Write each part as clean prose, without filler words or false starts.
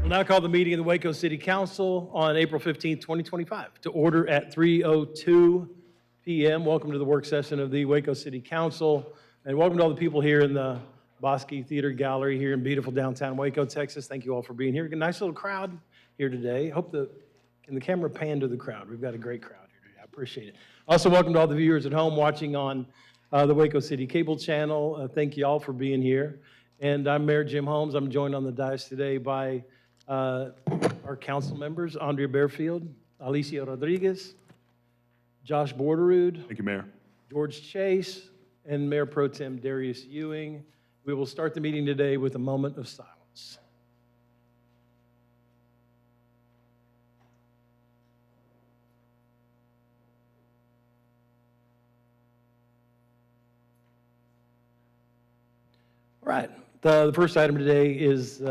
We'll now call the meeting of the Waco City Council on April 15th, 2025 to order at 3:02 p.m. Welcome to the work session of the Waco City Council, and welcome to all the people here in the Bosque Theater Gallery here in beautiful downtown Waco, Texas. Thank you all for being here. A nice little crowd here today. Can the camera pan to the crowd? We've got a great crowd here today. I appreciate it. Also, welcome to all the viewers at home watching on the Waco City Cable Channel. Thank you all for being here. And I'm Mayor Jim Holmes. I'm joined on the dais today by our council members, Andrea Bearfield, Alicia Rodriguez, Josh Borderud. Thank you, Mayor. George Chase, and Mayor Pro Tem Darius Ewing. We will start the meeting today with a moment of silence. All right, the first item today is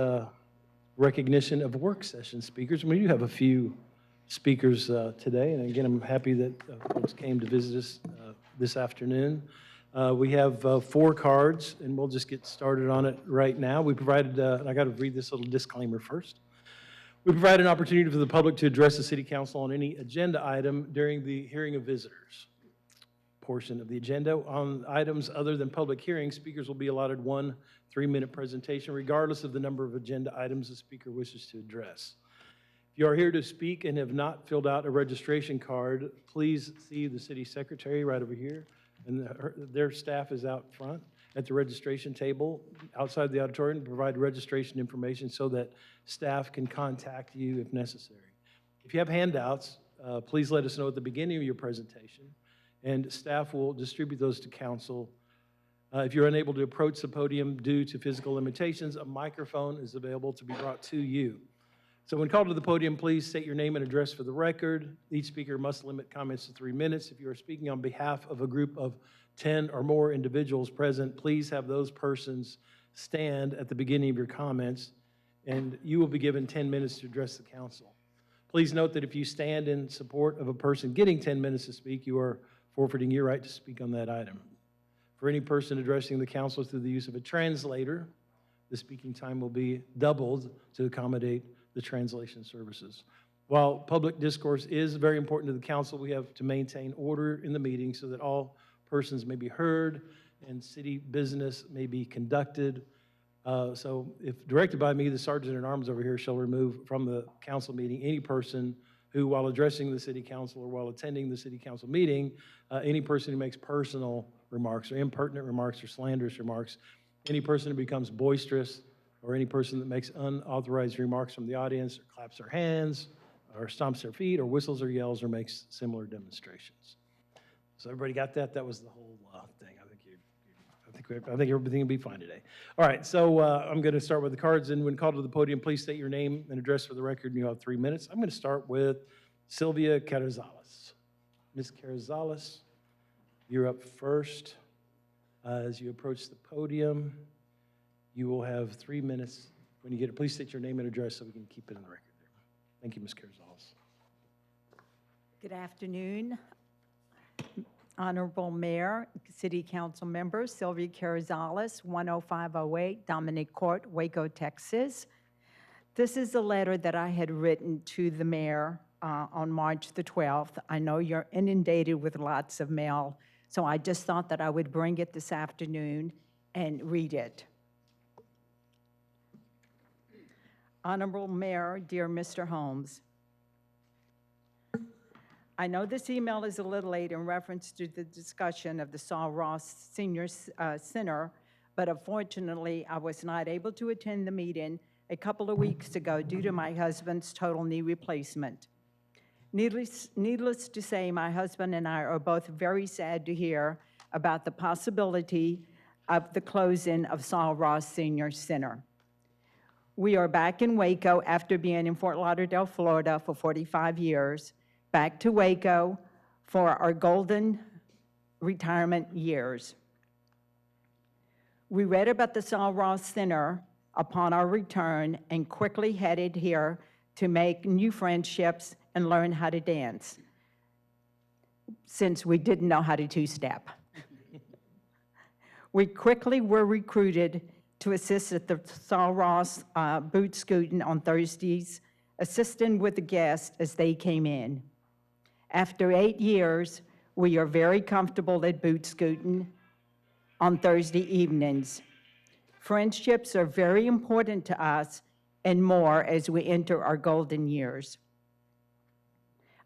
recognition of work session speakers. We do have a few speakers today, and again, I'm happy that folks came to visit us this afternoon. We have 4 cards, and we'll just get started on it right now. We provided, and I got to read this little disclaimer first. We provide an opportunity for the public to address the City Council on any agenda item during the hearing of visitors portion of the agenda. On items other than public hearings, speakers will be allotted 1 3-minute presentation, regardless of the number of agenda items the speaker wishes to address. If you are here to speak and have not filled out a registration card, please see the city secretary right over here, and their staff is out front at the registration table outside the auditorium to provide registration information so that staff can contact you if necessary. If you have handouts, please let us know at the beginning of your presentation, and staff will distribute those to council. If you're unable to approach the podium due to physical limitations, a microphone is available to be brought to you. So when called to the podium, please state your name and address for the record. Each speaker must limit comments to 3 minutes. If you are speaking on behalf of a group of 10 or more individuals present, please have those persons stand at the beginning of your comments, and you will be given 10 minutes to address the council. Please note that if you stand in support of a person getting 10 minutes to speak, you are forfeiting your right to speak on that item. For any person addressing the council through the use of a translator, the speaking time will be doubled to accommodate the translation services. While public discourse is very important to the council, we have to maintain order in the meeting so that all persons may be heard and city business may be conducted. So if directed by me, the Sergeant at Arms over here shall remove from the council meeting any person who, while addressing the city council or while attending the city council meeting, any person who makes personal remarks or impertinent remarks or slanderous remarks, any person who becomes boisterous, or any person that makes unauthorized remarks from the audience, or claps their hands, or stomps their feet, or whistles or yells, or makes similar demonstrations. So everybody got that? That was the whole thing. I think everything will be fine today. All right, so I'm going to start with the cards, and when called to the podium, please state your name and address for the record, and you have 3 minutes. I'm going to start with Sylvia Carrizales. Ms. Carrizales, you're up first. As you approach the podium, you will have 3 minutes. When you get it, please state your name and address so we can keep it in the record there. Thank you, Ms. Carrizales. Good afternoon, Honorable Mayor, City Council members, Sylvia Carrizales, 10508 Dominic Court, Waco, Texas. This is a letter that I had written to the mayor on March the 12th. I know you're inundated with lots of mail, so I just thought that I would bring it this afternoon and read it. Honorable Mayor, dear Mr. Holmes, I know this email is a little late in reference to the discussion of the Saul Ross Senior Center, but unfortunately, I was not able to attend the meeting a couple of weeks ago due to my husband's total knee replacement. Needless to say, my husband and I are both very sad to hear about the possibility of the closing of Saul Ross Senior Center. We are back in Waco after being in Fort Lauderdale, Florida for 45 years, back to Waco for our golden retirement years. We read about the Saul Ross Center upon our return and quickly headed here to make new friendships and learn how to dance, since we didn't know how to two-step. We quickly were recruited to assist at the Saul Ross boot scooting on Thursdays, assisting with the guests as they came in. After 8 years, we are very comfortable at boot scooting on Thursday evenings. Friendships are very important to us and more as we enter our golden years.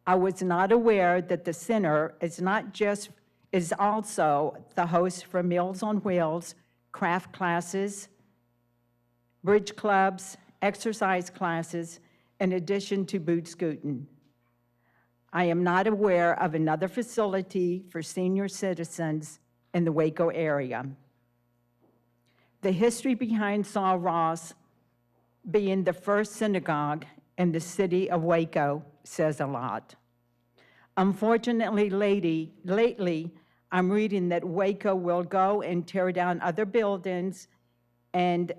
I was not aware that the center is also the host for Meals on Wheels, craft classes, bridge clubs, exercise classes, in addition to boot scooting. I am not aware of another facility for senior citizens in the Waco area. The history behind Saul Ross being the first synagogue in the city of Waco says a lot. Unfortunately, lately, I'm reading that Waco will go and tear down other buildings, and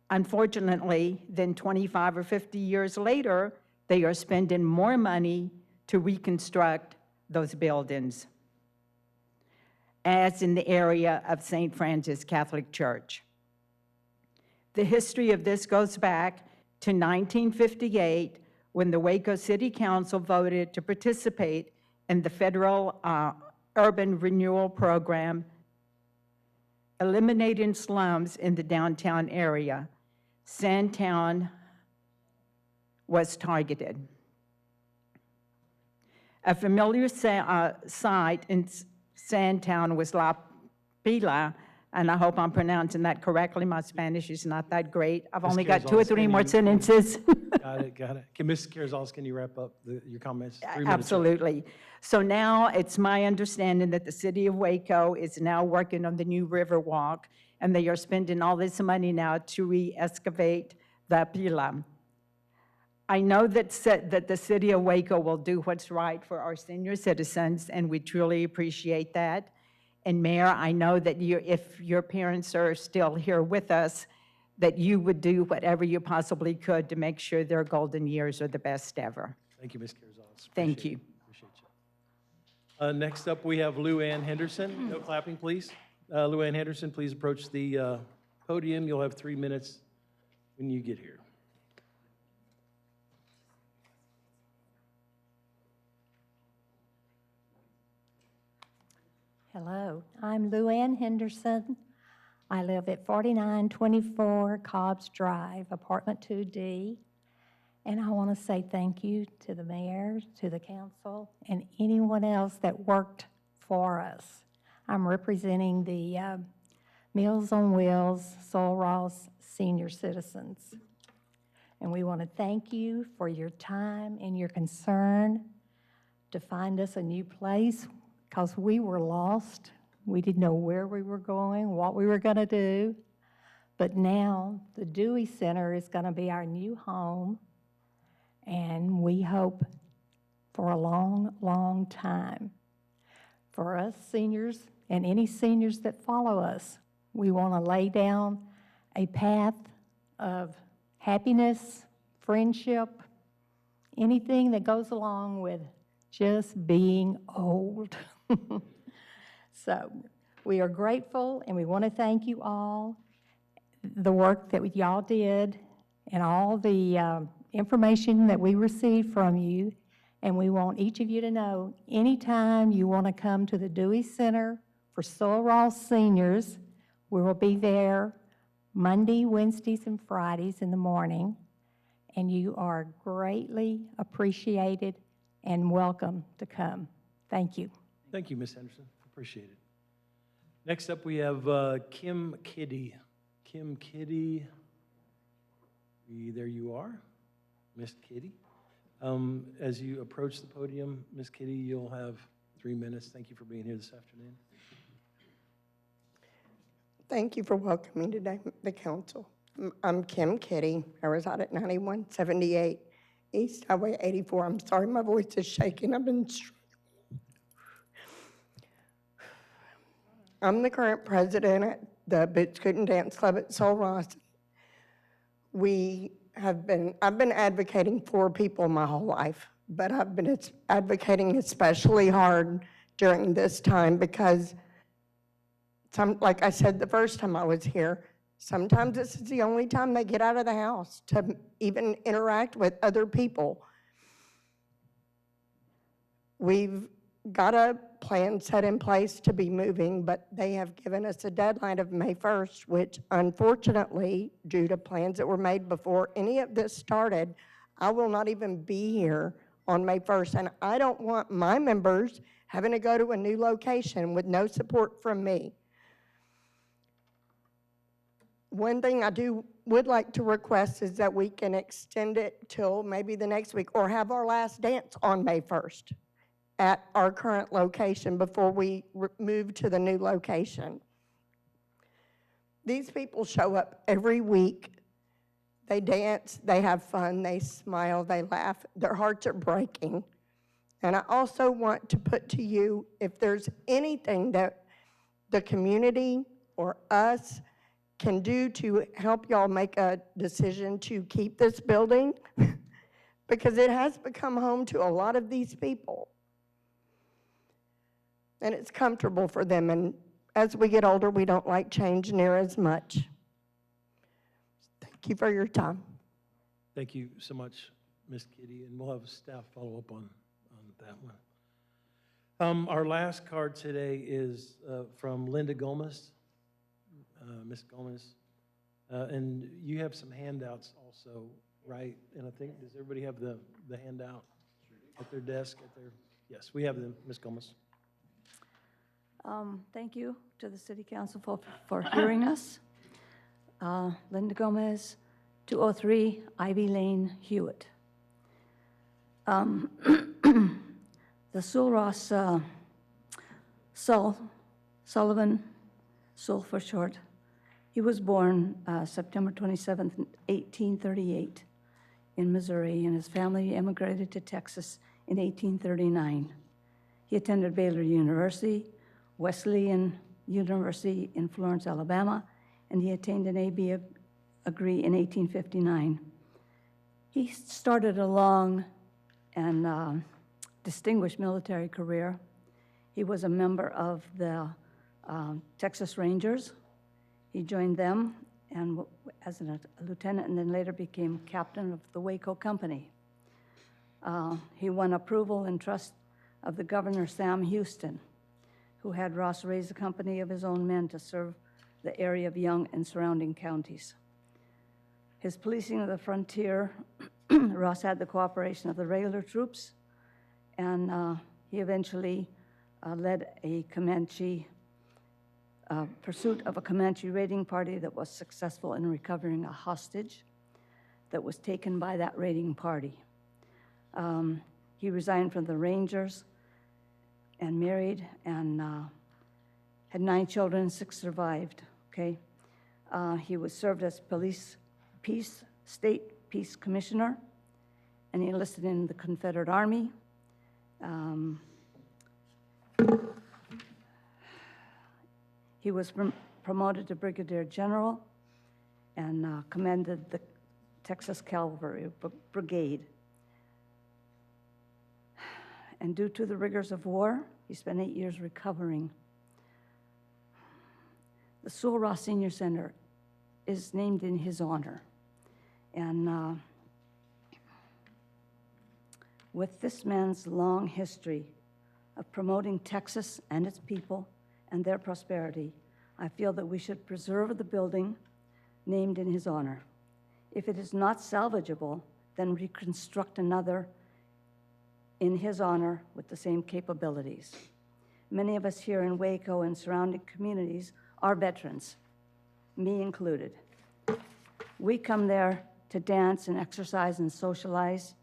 unfortunately, then 25 or 50 years later, they are spending more money to reconstruct those buildings, as in the area of St. Francis Catholic Church. The history of this goes back to 1958, when the Waco City Council voted to participate in the federal urban renewal program, eliminating slums in the downtown area. Sandtown was targeted. A familiar site in Sandtown was La Pila, and I hope I'm pronouncing that correctly. My Spanish is not that great. I've only got 2 or 3 more sentences. Got it, got it. Can Ms. Carrizales, can you wrap up your comments? 3 minutes. Absolutely. So now it's my understanding that the city of Waco is now working on the new river walk, and they are spending all this money now to re-excavate the Pila. I know that the city of Waco will do what's right for our senior citizens, and we truly appreciate that. And Mayor, I know that if your parents are still here with us, that you would do whatever you possibly could to make sure their golden years are the best ever. Thank you, Ms. Carrizales. Thank you. Appreciate you. Next up, we have Lou Ann Henderson. No clapping, please. Lou Ann Henderson, please approach the podium. You'll have 3 minutes when you get here. Hello, I'm Lou Ann Henderson. I live at 4924 Cobbs Drive, apartment 2D. And I want to say thank you to the mayor, to the council, and anyone else that worked for us. I'm representing the Meals on Wheels, Saul Ross senior citizens. And we want to thank you for your time and your concern to find us a new place, because we were lost. We didn't know where we were going, what we were going to do. But now the Dewey Center is going to be our new home, and we hope for a long, long time. For us seniors and any seniors that follow us, we want to lay down a path of happiness, friendship, anything that goes along with just being old. So we are grateful, and we want to thank you all, the work that y'all did, and all the information that we received from you. And we want each of you to know, anytime you want to come to the Dewey Center for Saul Ross seniors, we will be there Monday, Wednesdays, and Fridays in the morning. And you are greatly appreciated and welcome to come. Thank you. Thank you, Ms. Henderson. Appreciate it. Next up, we have Kim Kitty. Kim Kitty, there you are, Miss Kitty. As you approach the podium, Miss Kitty, you'll have 3 minutes. Thank you for being here this afternoon. Thank you for welcoming today, the council. I'm Kim Kitty. I reside at 9178 East Highway 84. I'm sorry, my voice is shaking. I've been struggling. I'm the current president at the Boot Scooting Dance Club at Saul Ross. I've been advocating for people my whole life, but I've been advocating especially hard during this time because, like I said the first time I was here, Sometimes this is the only time they get out of the house to even interact with other people. We've got a plan set in place to be moving, but they have given us a deadline of May 1st, which unfortunately, due to plans that were made before any of this started, I will not even be here on May 1st. And I don't want my members having to go to a new location with no support from me. One thing I would like to request is that we can extend it till maybe the next week, or have our last dance on May 1st at our current location before we move to the new location. These people show up every week. They dance, they have fun, they smile, they laugh. Their hearts are breaking. And I also want to put to you, if there's anything that the community or us can do to help y'all make a decision to keep this building, because it has become home to a lot of these people. And it's comfortable for them, and as we get older, we don't like change near as much. Thank you for your time. Thank you so much, Ms. Kitty, and we'll have staff follow up on that one. Our last card today is from Linda Gomez. Ms. Gomez, and you have some handouts also, right? And I think, does everybody have the handout at their desk? Yes, we have them, Ms. Gomez. Thank you to the City Council for hearing us. Linda Gomez, 203 Ivy Lane, Hewitt. The Sewell Ross Sullivan, Sewell for short, he was born September 27th, 1838 in Missouri, and his family immigrated to Texas in 1839. He attended Baylor University, Wesleyan University in Florence, Alabama, and he attained an A.B. degree in 1859. He started a long and distinguished military career. He was a member of the Texas Rangers. He joined them and as a lieutenant, and then later became captain of the Waco Company. He won approval and trust of the Governor Sam Houston, who had Ross raise a company of his own men to serve the area of Young and surrounding counties. His policing of the frontier, Ross had the cooperation of the regular troops, and he eventually led a Comanche pursuit of a Comanche raiding party that was successful in recovering a hostage that was taken by that raiding party. He resigned from the Rangers and married, and had 9 children, 6 survived, okay? He was served as state peace commissioner, and he enlisted in the Confederate Army. He was promoted to brigadier general and commanded the Texas Cavalry Brigade. And due to the rigors of war, he spent 8 years recovering. The Sewell Ross Senior Center is named in his honor. And with this man's long history of promoting Texas and its people and their prosperity, I feel that we should preserve the building named in his honor. If it is not salvageable, then reconstruct another in his honor with the same capabilities. Many of us here in Waco and surrounding communities are veterans, me included. We come there to dance and exercise and socialize.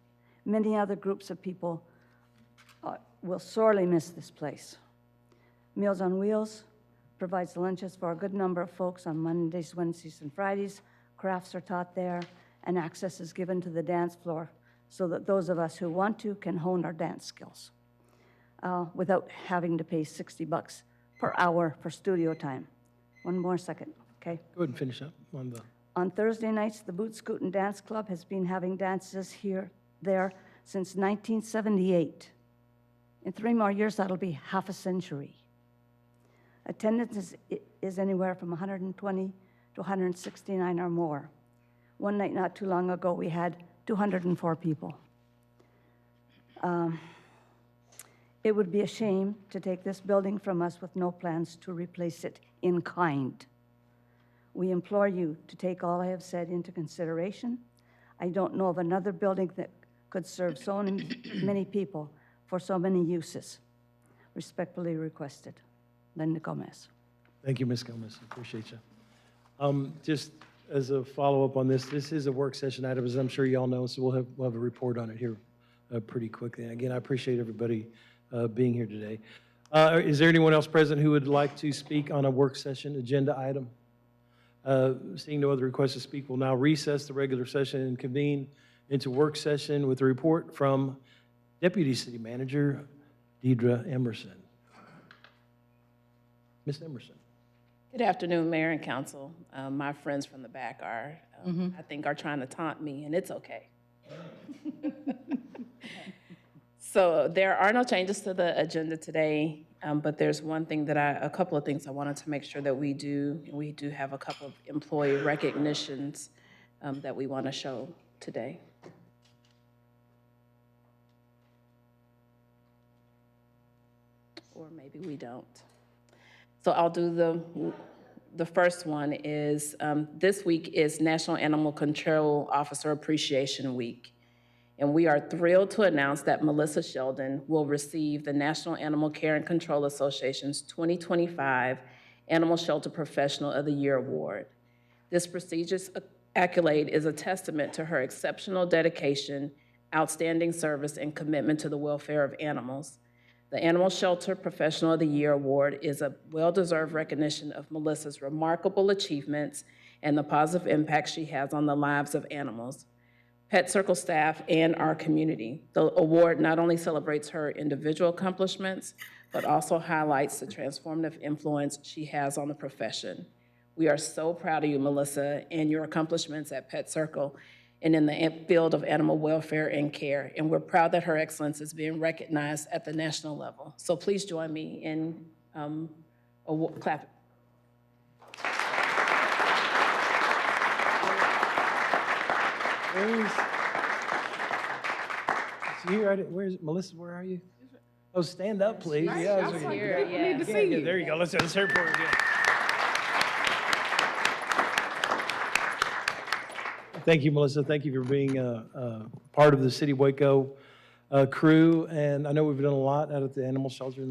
Many other groups of people will sorely miss this place. Meals on Wheels provides lunches for a good number of folks on Mondays, Wednesdays, and Fridays. Crafts are taught there, and access is given to the dance floor so that those of us who want to can hone our dance skills without having to pay $60 per hour for studio time. One more second, okay? Go ahead and finish up on the... On Thursday nights, the Boot Scootin' Dance Club has been having dances there since 1978. In 3 more years, that'll be half a century. Attendance is anywhere from 120 to 169 or more. One night not too long ago, we had 204 people. It would be a shame to take this building from us with no plans to replace it in kind. We implore you to take all I have said into consideration. I don't know of another building that could serve so many people for so many uses. Respectfully requested, Linda Gomez. Thank you, Ms. Gomez. Appreciate you. Just as a follow-up on this is a work session item, as I'm sure you all know, so we'll have a report on it here pretty quickly. And again, I appreciate everybody being here today. Is there anyone else present who would like to speak on a work session agenda item? Seeing no other requests to speak, we'll now recess the regular session and convene into work session with a report from Deputy City Manager Deidre Emerson. Ms. Emerson. Good afternoon, Mayor and Council. My friends from the back are, I think, are trying to taunt me, and it's okay. So there are no changes to the agenda today, but there's a couple of things I wanted to make sure that we do. We do have a couple of employee recognitions that we want to show today. Or maybe we don't. So I'll do the first one is, this week is National Animal Control Officer Appreciation Week. And we are thrilled to announce that Melissa Sheldon will receive the National Animal Care and Control Association's 2025 Animal Shelter Professional of the Year Award. This prestigious accolade is a testament to her exceptional dedication, outstanding service, and commitment to the welfare of animals. The Animal Shelter Professional of the Year Award is a well-deserved recognition of Melissa's remarkable achievements and the positive impact she has on the lives of animals, Pet Circle staff, and our community. The award not only celebrates her individual accomplishments, but also highlights the transformative influence she has on the profession. We are so proud of you, Melissa, and your accomplishments at Pet Circle and in the field of animal welfare and care. And we're proud that her excellence is being recognized at the national level. So please join me in clapping. Is she here? Where is it? Melissa, where are you? Oh, stand up, please. Yeah, I was like, Here, yeah. yeah, there you go. Let's hear it for her again. Thank you, Melissa. Thank you for being part of the City of Waco crew. And I know we've done a lot out at the animal shelter in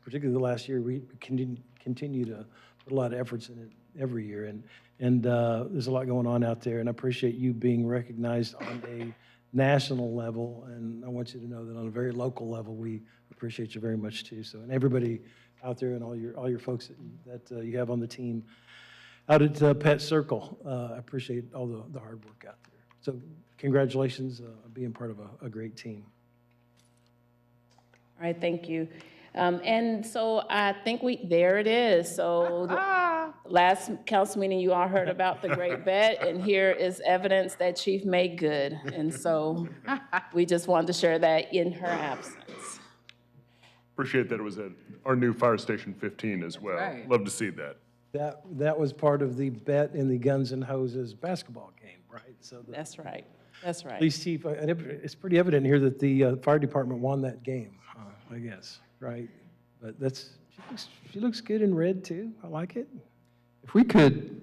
particularly the last year. We continue to put a lot of efforts in it every year. And there's a lot going on out there. And I appreciate you being recognized on a national level. And I want you to know that on a very local level, we appreciate you very much too. So, and everybody out there and all your folks that you have on the team out at Pet Circle, I appreciate all the hard work out there. So congratulations on being part of a great team. All right, thank you. And so I think there it is. So last council meeting, you all heard about the great bet, and here is evidence that Chief made good. And so we just wanted to share that in her absence. Appreciate that it was at our new Fire Station 15 as well. right. Love to see that. That was part of the bet in the Guns and Hoses basketball game, right? So That's right. That's right. Police chief, it's pretty evident here that the fire department won that game, I guess, right? But she looks good in red too. I like it. If we could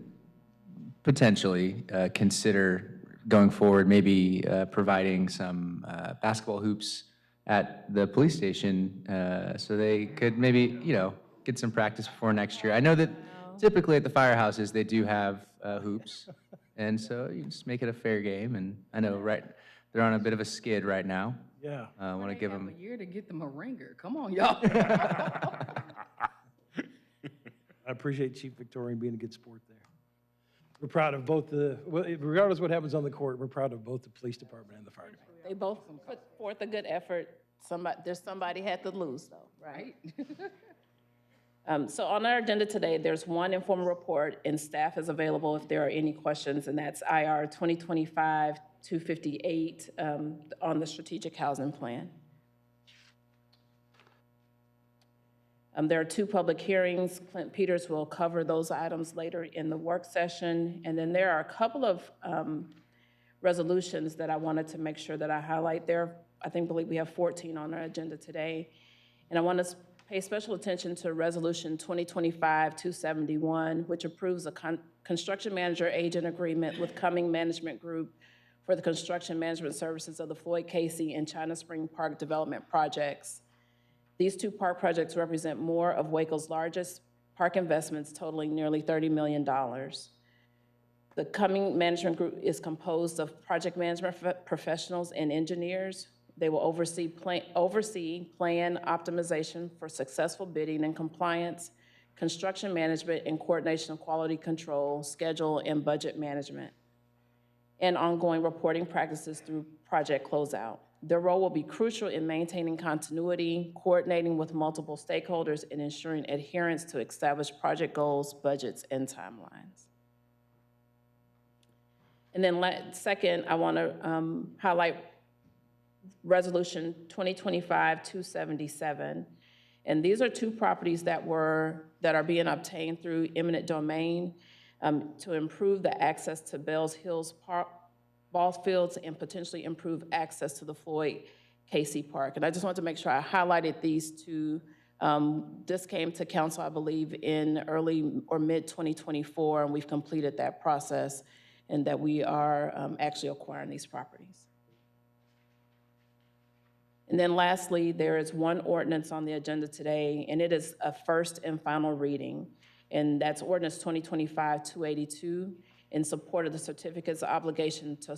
potentially consider going forward, maybe providing some basketball hoops at the police station so they could maybe, get some practice before next year. I know that typically at the firehouses, they do have hoops, and so you just make it a fair game. And I know, they're on a bit of a skid right now. Yeah. I want to give them. A year to get them a ringer. Come on, y'all. I appreciate Chief Victorian being a good sport there. We're proud of both regardless of what happens on the court, we're proud of both the police department and the fire department. They both put forth a good effort. Somebody had to lose, though, right? So on our agenda today, there's one informal report, and staff is available if there are any questions, and that's IR 2025-258 on the strategic housing plan. There are 2 public hearings. Clint Peters will cover those items later in the work session. And then there are a couple of resolutions that I wanted to make sure that I highlight there. I believe we have 14 on our agenda today. And I want to pay special attention to Resolution 2025-271, which approves a construction manager agent agreement with Cumming Management Group for the construction management services of the Floyd Casey and China Spring Park development projects. These 2 park projects represent more of Waco's largest park investments, totaling nearly $30 million. The Cumming Management Group is composed of project management professionals and engineers. They will oversee plan optimization for successful bidding and compliance, construction management and coordination of quality control, schedule, and budget management, and ongoing reporting practices through project closeout. Their role will be crucial in maintaining continuity, coordinating with multiple stakeholders, and ensuring adherence to established project goals, budgets, and timelines. And then second, I want to highlight Resolution 2025-277. And these are 2 properties that are being obtained through eminent domain to improve the access to Bells Hills ball fields and potentially improve access to the Floyd Casey Park. And I just wanted to make sure I highlighted these 2. This came to council, I believe, in early or mid-2024, and we've completed that process, and that we are actually acquiring these properties. And then lastly, there is 1 ordinance on the agenda today, and it is a first and final reading, and that's Ordinance 2025-282 in support of the certificate's obligation to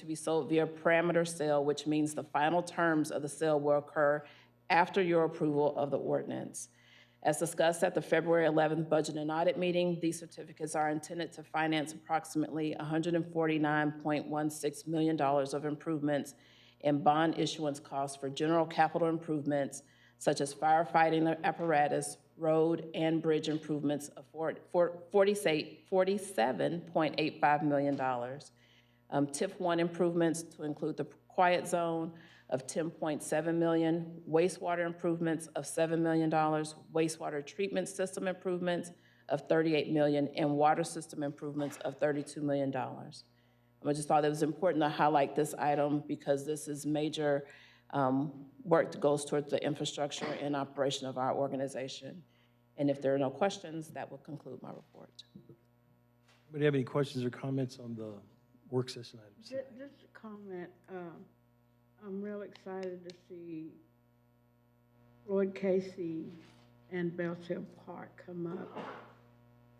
be sold via parameter sale, which means the final terms of the sale will occur after your approval of the ordinance. As discussed at the February 11th Budget and Audit meeting, these certificates are intended to finance approximately $149.16 million of improvements and bond issuance costs for general capital improvements such as firefighting apparatus, road and bridge improvements of $47.85 million. TIF 1 improvements to include the quiet zone of $10.7 million, wastewater improvements of $7 million, wastewater treatment system improvements of $38 million, and water system improvements of $32 million. I just thought it was important to highlight this item because this is major work that goes towards the infrastructure and operation of our organization. And if there are no questions, that will conclude my report. Anybody have any questions or comments on the work session items? Just a comment. I'm real excited to see Floyd Casey and Bells Hill Park come up.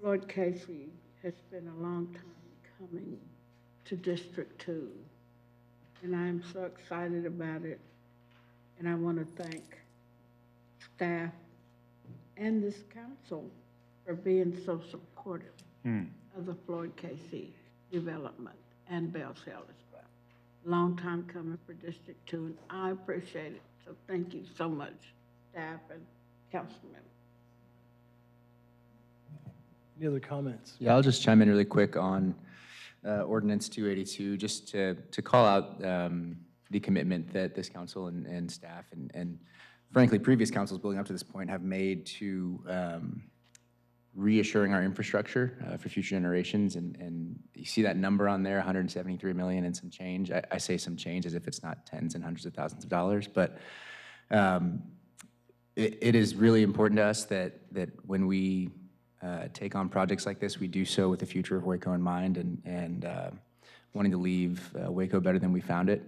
Floyd Casey has been a long time coming to District 2, and I'm so excited about it. And I want to thank staff and this council for being so supportive of the Floyd Casey development and Bells Hill as well. Long time coming for District 2, and I appreciate it. So thank you so much, staff and council members. Any other comments? Yeah, I'll just chime in really quick on Ordinance 282, just to call out the commitment that this council and staff and frankly, previous councils building up to this point have made to reassuring our infrastructure for future generations. And you see that number on there, 173 million and some change. I say some change as if it's not tens and hundreds of thousands of dollars, but it is really important to us that when we take on projects like this, we do so with the future of Waco in mind and wanting to leave Waco better than we found it.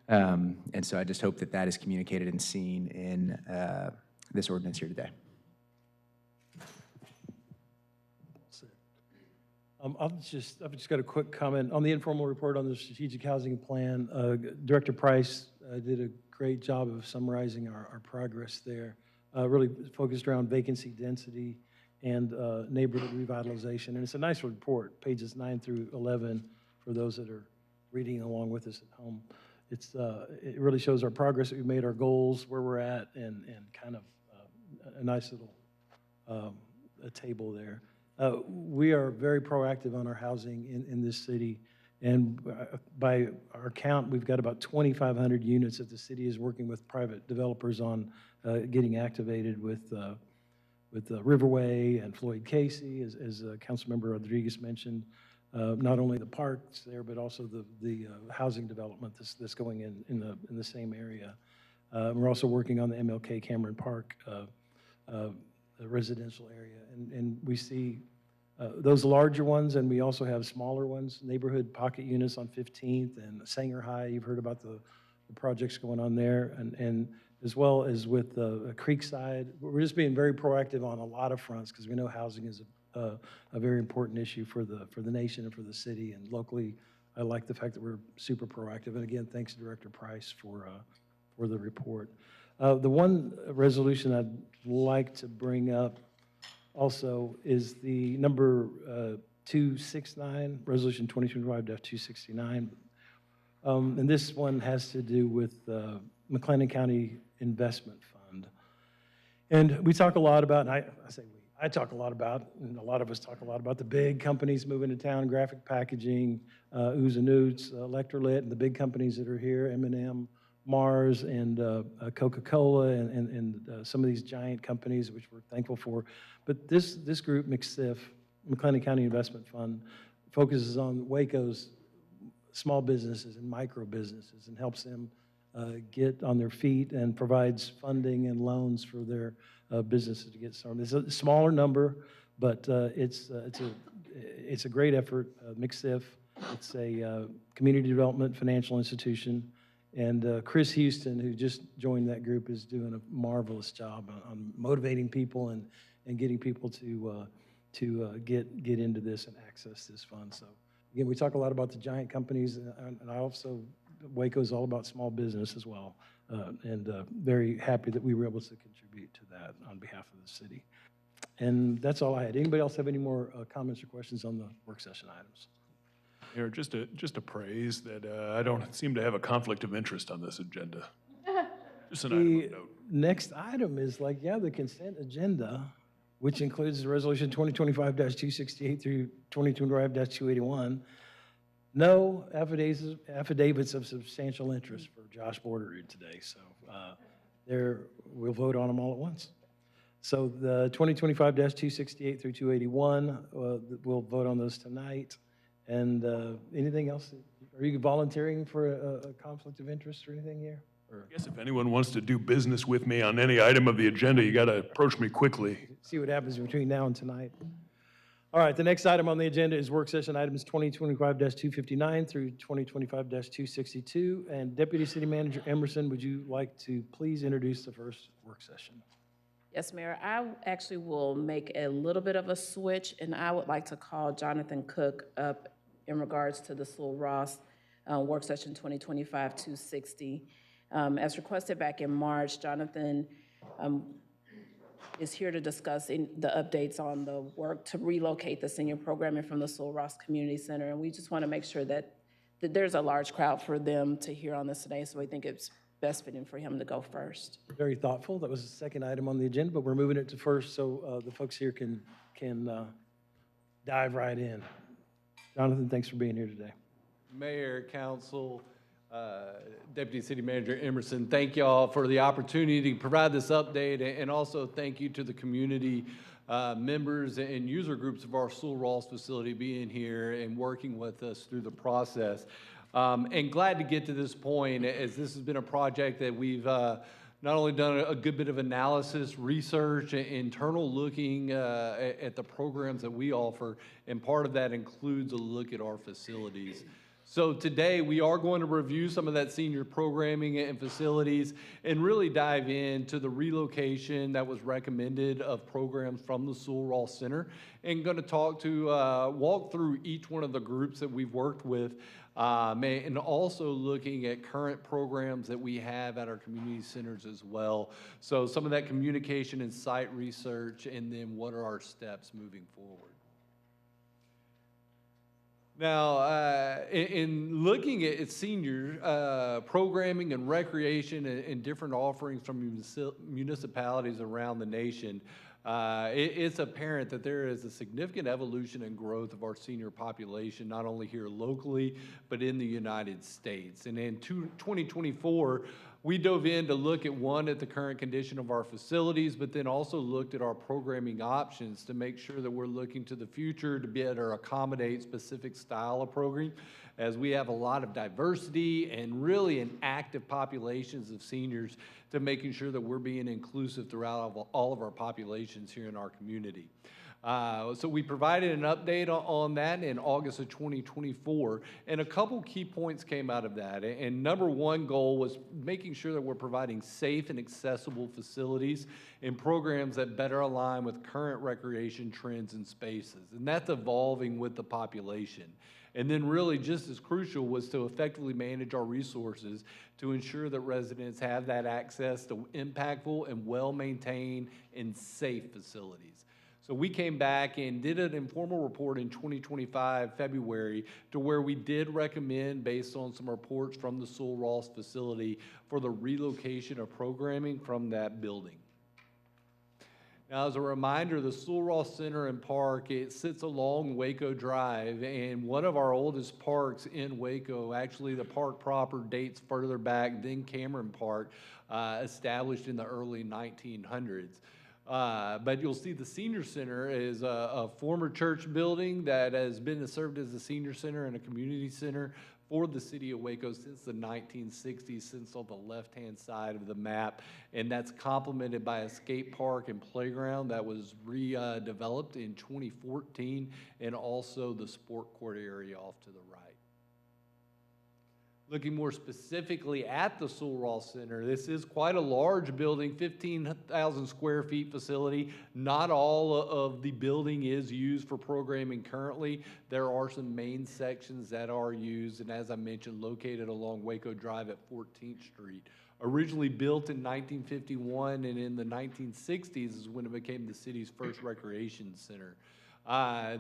And so I just hope that that is communicated and seen in this ordinance here today. I've just got a quick comment on the informal report on the strategic housing plan. Director Price did a great job of summarizing our progress there. Really focused around vacancy density and neighborhood revitalization. And it's a nice report, pages 9 through 11, for those that are reading along with us at home. It really shows our progress that we've made, our goals, where we're at, and kind of a nice little a table there. We are very proactive on our housing in this city, and by our our count, we've got about 2,500 units that the city is working with private developers on getting activated with Riverway and Floyd Casey, as Councilmember Rodriguez mentioned. Not only the parks there, but also the housing development that's going in the same area. We're also working on the MLK Cameron Park residential area, and we see those larger ones, and we also have smaller ones, neighborhood pocket units on 15th and Sanger High. You've heard about the projects going on there, and as well as with Creekside. We're just being very proactive on a lot of fronts because we know housing is a very important issue for the nation and for the city. And locally, I like the fact that we're super proactive. And again, thanks to Director Price for the report. The one resolution I'd like to bring up also is the number 269, Resolution 2025-269. And this one has to do with McLennan County Investment Fund. And we talk a lot about, and I talk a lot about, and a lot of us talk a lot about the big companies moving to town, Graphic Packaging, Ooze and Oots, Electrolit, and the big companies that are here, M&M, Mars, and Coca-Cola, and some of these giant companies, which we're thankful for. But this group, MCIF, McLennan County Investment Fund, focuses on Waco's small businesses and micro businesses and helps them get on their feet and provides funding and loans for their businesses to get started. It's a smaller number, but it's a great effort. MCIF, it's a community development financial institution, and Chris Houston, who just joined that group, is doing a marvelous job on motivating people and getting people to get into this and access this fund. So again, we talk a lot about the giant companies, and I also, Waco is all about small business as well, and very happy that we were able to contribute to that on behalf of the city. And that's all I had. Anybody else have any more comments or questions on the work session items? Mayor, just a praise that I don't seem to have a conflict of interest on this agenda. Just an item of note. Next item is the consent agenda, which includes the resolution 2025-268 through 2025-281. No affidavits of substantial interest for Josh Bordery today, so we'll vote on them all at once. So the 2025-268 through 281, we'll vote on those tonight. And anything else? Are you volunteering for a conflict of interest or anything here? Or? I guess if anyone wants to do business with me on any item of the agenda, you got to approach me quickly. See what happens between now and tonight. All right, the next item on the agenda is work session items 2025-259 through 2025-262. And Deputy City Manager Emerson, would you like to please introduce the first work session? Yes, Mayor, I actually will make a little bit of a switch, and I would like to call Jonathan Cook up in regards to the Sul Ross work session 2025-260. As requested back in March, Jonathan is here to discuss the updates on the work to relocate the senior programming from the Sul Ross Community Center, and we just want to make sure that there's a large crowd for them to hear on this today, so we think it's best fitting for him to go first. Very thoughtful. That was the second item on the agenda, but we're moving it to first so the folks here can dive right in. Jonathan, thanks for being here today. Mayor, Council, Deputy City Manager Emerson, thank y'all for the opportunity to provide this update, and also thank you to the community members and user groups of our Sul Ross facility being here and working with us through the process. And glad to get to this point, as this has been a project that we've not only done a good bit of analysis, research, internal looking at the programs that we offer, and part of that includes a look at our facilities. So today we are going to review some of that senior programming and facilities and really dive into the relocation that was recommended of programs from the Sul Ross Center, and going to walk through each one of the groups that we've worked with, and also looking at current programs that we have at our community centers as well. So some of that communication and site research, and then what are our steps moving forward. Now, in looking at senior programming and recreation and different offerings from municipalities around the nation, it's apparent that there is a significant evolution and growth of our senior population, not only here locally, but in the United States. And in 2024, we dove in to look at the current condition of our facilities, but then also looked at our programming options to make sure that we're looking to the future to better accommodate specific style of programming, as we have a lot of diversity and really an active populations of seniors, to making sure that we're being inclusive throughout all of our populations here in our community. So we provided an update on that in August of 2024, and a couple key points came out of that. And number one goal was making sure that we're providing safe and accessible facilities and programs that better align with current recreation trends and spaces. And that's evolving with the population. And then really just as crucial was to effectively manage our resources to ensure that residents have that access to impactful and well-maintained and safe facilities. So we came back and did an informal report in 2025, February, to where we did recommend, based on some reports from the Sul Ross facility, for the relocation of programming from that building. Now, as a reminder, the Sul Ross Center and Park, it sits along Waco Drive, and one of our oldest parks in Waco, actually the park proper dates further back than Cameron Park, established in the early 1900s. But you'll see the Senior Center is a former church building that has been served as a senior center and a community center for the city of Waco since the 1960s, since on the left-hand side of the map. And that's complemented by a skate park and playground that was redeveloped in 2014, and also the sport court area off to the right. Looking more specifically at the Sul Ross Center, this is quite a large building, 15,000 square feet facility. Not all of the building is used for programming currently. There are some main sections that are used, and as I mentioned, located along Waco Drive at 14th Street. Originally built in 1951, and in the 1960s is when it became the city's first recreation center.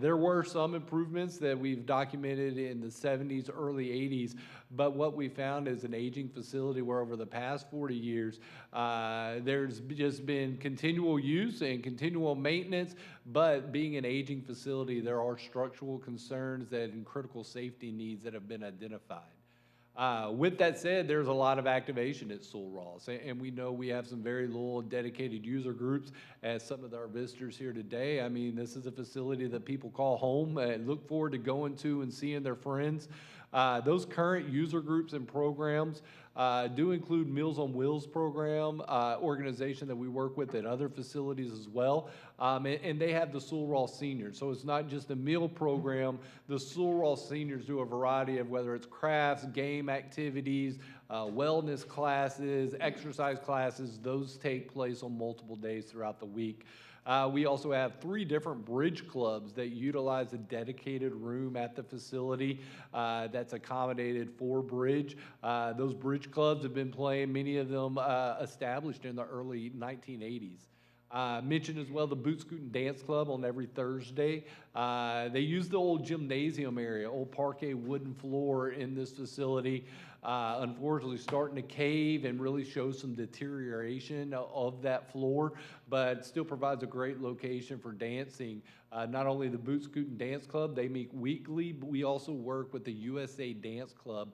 There were some improvements that we've documented in the 70s, early 80s, but what we found is an aging facility where over the past 40 years, there's just been continual use and continual maintenance, but being an aging facility, there are structural concerns and critical safety needs that have been identified. With that said, there's a lot of activation at Sul Ross, and we know we have some very loyal and dedicated user groups, as some of our visitors here today. I mean, this is a facility that people call home and look forward to going to and seeing their friends. Those current user groups and programs do include Meals on Wheels program, organization that we work with at other facilities as well. And they have the Sul Ross Seniors. So it's not just a meal program. The Sul Ross Seniors do a variety of, whether it's crafts, game activities, wellness classes, exercise classes. Those take place on multiple days throughout the week. We also have 3 different bridge clubs that utilize a dedicated room at the facility that's accommodated for bridge. Those bridge clubs have been playing, many of them established in the early 1980s. Mentioned as well the Boot Scoot and Dance Club on every Thursday. They use the old gymnasium area, old parquet wooden floor in this facility. Unfortunately starting to cave and really show some deterioration of that floor, but still provides a great location for dancing. Not only the Boot Scoot and Dance Club, they meet weekly, but we also work with the USA Dance Club.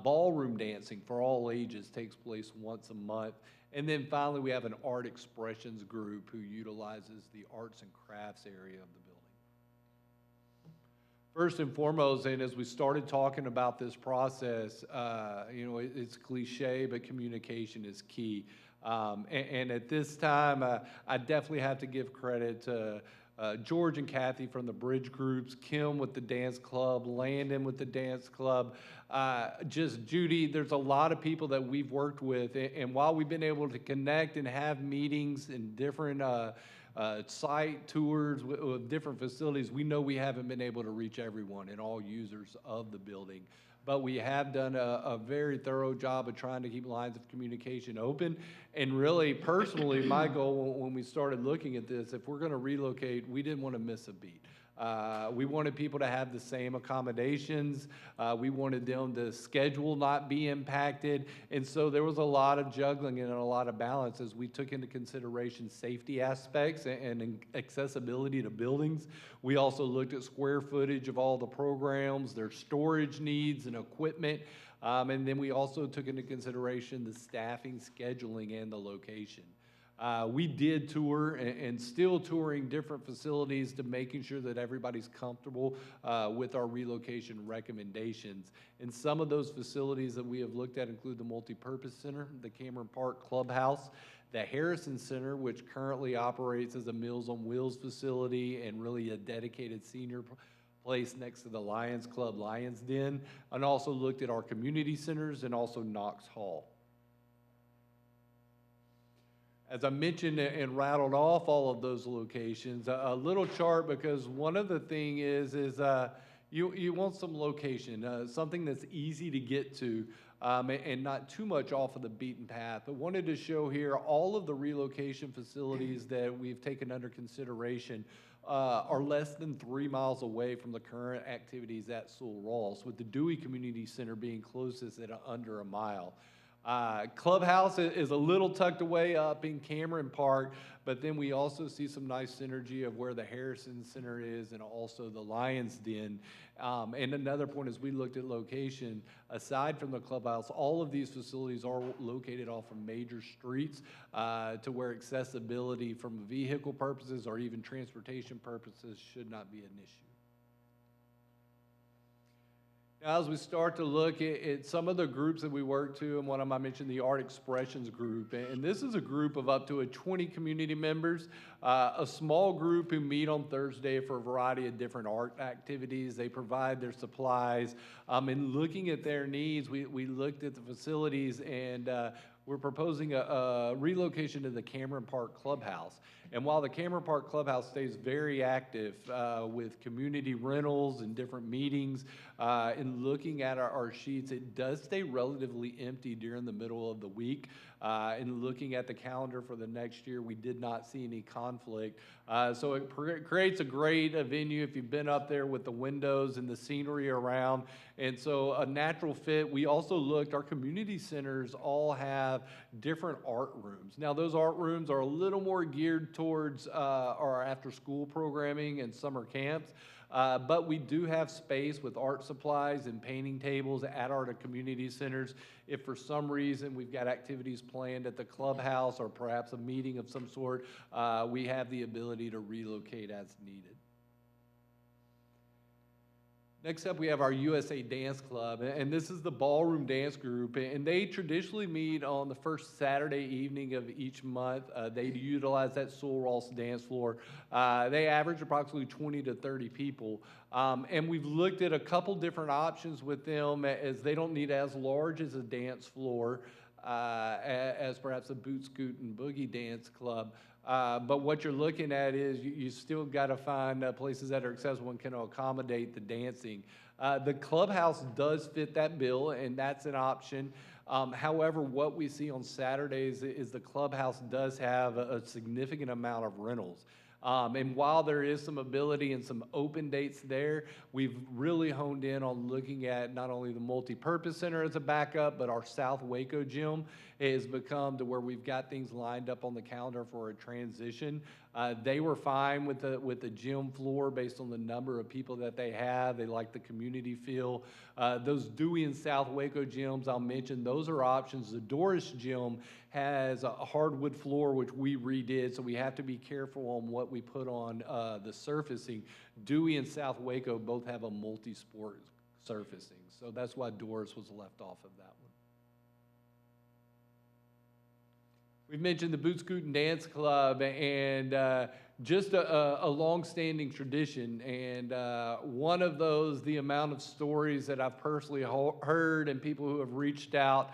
Ballroom dancing for all ages takes place once a month. And then finally, we have an art expressions group who utilizes the arts and crafts area of the building. First and foremost, and as we started talking about this process, it's cliche, but communication is key. And at this time, I definitely have to give credit to George and Kathy from the Bridge Groups, Kim with the Dance Club, Landon with the Dance Club, just Judy. There's a lot of people that we've worked with, and while we've been able to connect and have meetings in different site tours with different facilities, we know we haven't been able to reach everyone and all users of the building. But we have done a very thorough job of trying to keep lines of communication open. And really, personally, my goal when we started looking at this, if we're going to relocate, we didn't want to miss a beat. We wanted people to have the same accommodations. We wanted them to schedule not be impacted. And so there was a lot of juggling and a lot of balance as we took into consideration safety aspects and accessibility to buildings. We also looked at square footage of all the programs, their storage needs and equipment. And then we also took into consideration the staffing, scheduling, and the location. We did tour and still touring different facilities to making sure that everybody's comfortable with our relocation recommendations. And some of those facilities that we have looked at include the Multipurpose Center, the Cameron Park Clubhouse, the Harrison Center, which currently operates as a Meals on Wheels facility and really a dedicated senior place next to the Lions Club, Lions Den, and also looked at our community centers and also Knox Hall. As I mentioned and rattled off all of those locations, a little chart, because one of the thing is you want some location, something that's easy to get to, and not too much off of the beaten path. I wanted to show here all of the relocation facilities that we've taken under consideration are less than 3 miles away from the current activities at Sul Ross, with the Dewey Community Center being closest at under a mile. Clubhouse is a little tucked away up in Cameron Park, but then we also see some nice synergy of where the Harrison Center is and also the Lions Den. And another point is we looked at location, aside from the clubhouse, all of these facilities are located off of major streets to where accessibility from vehicle purposes or even transportation purposes should not be an issue. Now, as we start to look at some of the groups that we work to, and one of them I mentioned, the Art Expressions group, and this is a group of up to 20 community members, a small group who meet on Thursday for a variety of different art activities. They provide their supplies. And looking at their needs, we looked at the facilities, and we're proposing a relocation to the Cameron Park Clubhouse. And while the Cameron Park Clubhouse stays very active with community rentals and different meetings, in looking at our sheets, it does stay relatively empty during the middle of the week. In looking at the calendar for the next year, we did not see any conflict. So it creates a great venue if you've been up there with the windows and the scenery around. And so a natural fit. We also looked, our community centers all have different art rooms. Now those art rooms are a little more geared towards our after school programming and summer camps. But we do have space with art supplies and painting tables at our community centers. If for some reason we've got activities planned at the clubhouse or perhaps a meeting of some sort, we have the ability to relocate as needed. Next up, we have our USA Dance Club, and this is the ballroom dance group, and they traditionally meet on the first Saturday evening of each month. They utilize that Sul Ross dance floor. They average approximately 20 to 30 people, and we've looked at a couple different options with them as they don't need as large as a dance floor as perhaps a Boot Scoot and Boogie Dance Club. But what you're looking at is you still got to find places that are accessible and can accommodate the dancing. The clubhouse does fit that bill, and that's an option. However, what we see on Saturdays is the clubhouse does have a significant amount of rentals. And while there is some ability and some open dates there, we've really honed in on looking at not only the Multipurpose Center as a backup, but our South Waco gym has become to where we've got things lined up on the calendar for a transition. They were fine with the gym floor based on the number of people that they have. They like the community feel. Those Dewey and South Waco gyms, I'll mention, those are options. The Doris gym has a hardwood floor, which we redid, so we have to be careful on what we put on the surfacing. Dewey and South Waco both have a multi-sport surfacing, so that's why Doris was left off of that one. We've mentioned the Boot Scoot and Dance Club, and just a long-standing tradition, and one of those, the amount of stories that I've personally heard and people who have reached out,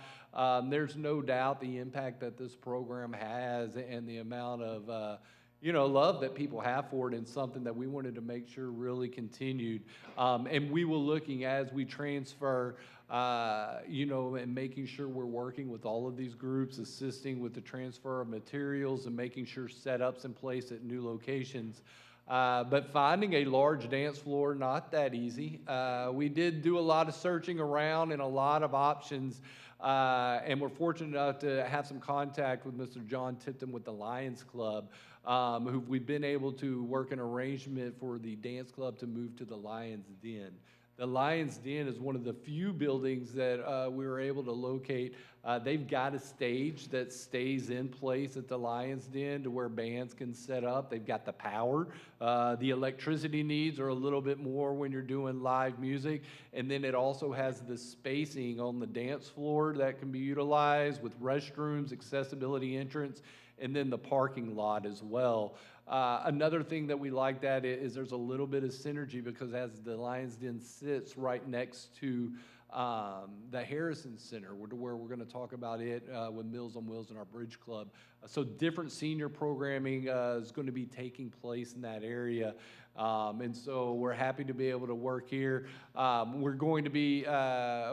there's no doubt the impact that this program has and the amount of love that people have for it, and something that we wanted to make sure really continued. And we were looking as we transfer, and making sure we're working with all of these groups, assisting with the transfer of materials and making sure setups in place at new locations. But finding a large dance floor, not that easy. We did do a lot of searching around and a lot of options, and we're fortunate enough to have some contact with Mr. John Tipton with the Lions Club, who we've been able to work an arrangement for the dance club to move to the Lions Den. The Lions Den is one of the few buildings that we were able to locate. They've got a stage that stays in place at the Lions Den to where bands can set up. They've got the power. The electricity needs are a little bit more when you're doing live music. And then it also has the spacing on the dance floor that can be utilized with restrooms, accessibility entrance, and then the parking lot as well. Another thing that we like that is there's a little bit of synergy because as the Lions Den sits right next to the Harrison Center, where we're going to talk about it with Meals on Wheels and our Bridge Club. So different senior programming is going to be taking place in that area. And so we're happy to be able to work here. We're going to be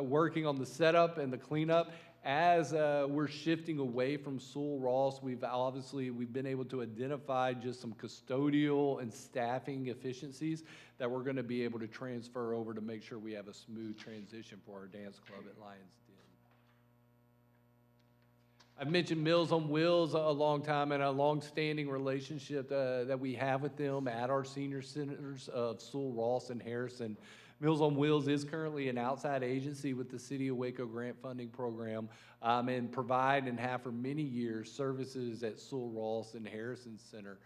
working on the setup and the cleanup. As we're shifting away from Sewell Ross, we've been able to identify just some custodial and staffing efficiencies that we're going to be able to transfer over to make sure we have a smooth transition for our dance club at Lions Den. I've mentioned Meals on Wheels a long time and a long-standing relationship that we have with them at our senior centers of Sewell Ross and Harrison. Meals on Wheels is currently an outside agency with the City of Waco grant funding program and provide and have for many years services at Sewell Ross and Harrison Center.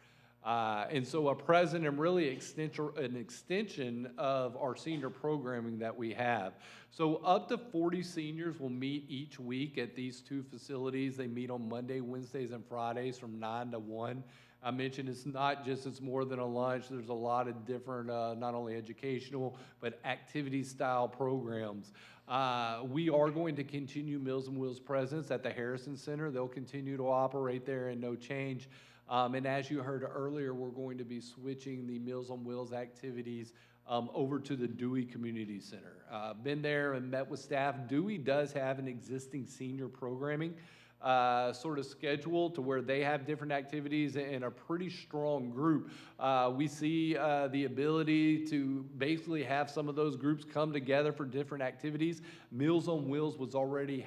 And so a present and really an extension of our senior programming that we have. So up to 40 seniors will meet each week at these two facilities. They meet on Monday, Wednesdays, and Fridays from 9 to 1. I mentioned it's more than a lunch. There's a lot of different, not only educational, but activity-style programs. We are going to continue Meals on Wheels presence at the Harrison Center. They'll continue to operate there and no change. And as you heard earlier, we're going to be switching the Meals on Wheels activities over to the Dewey Community Center. Been there and met with staff. Dewey does have an existing senior programming sort of schedule to where they have different activities and a pretty strong group. We see the ability to basically have some of those groups come together for different activities. Meals on Wheels was already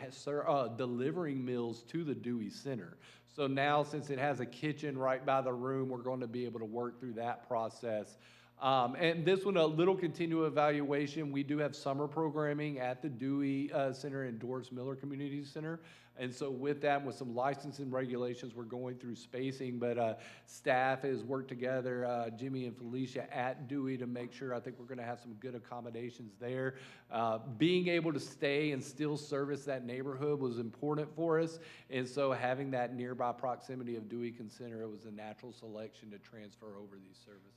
delivering meals to the Dewey Center. So now, since it has a kitchen right by the room, we're going to be able to work through that process. And this one, a little continual evaluation. We do have summer programming at the Dewey Center and Doris Miller Community Center. And so with that, with some licensing regulations, we're going through spacing, but staff has worked together, Jimmy and Felicia at Dewey, to make sure. I think we're going to have some good accommodations there. Being able to stay and still service that neighborhood was important for us. And so having that nearby proximity of Dewey Center, it was a natural selection to transfer over these services.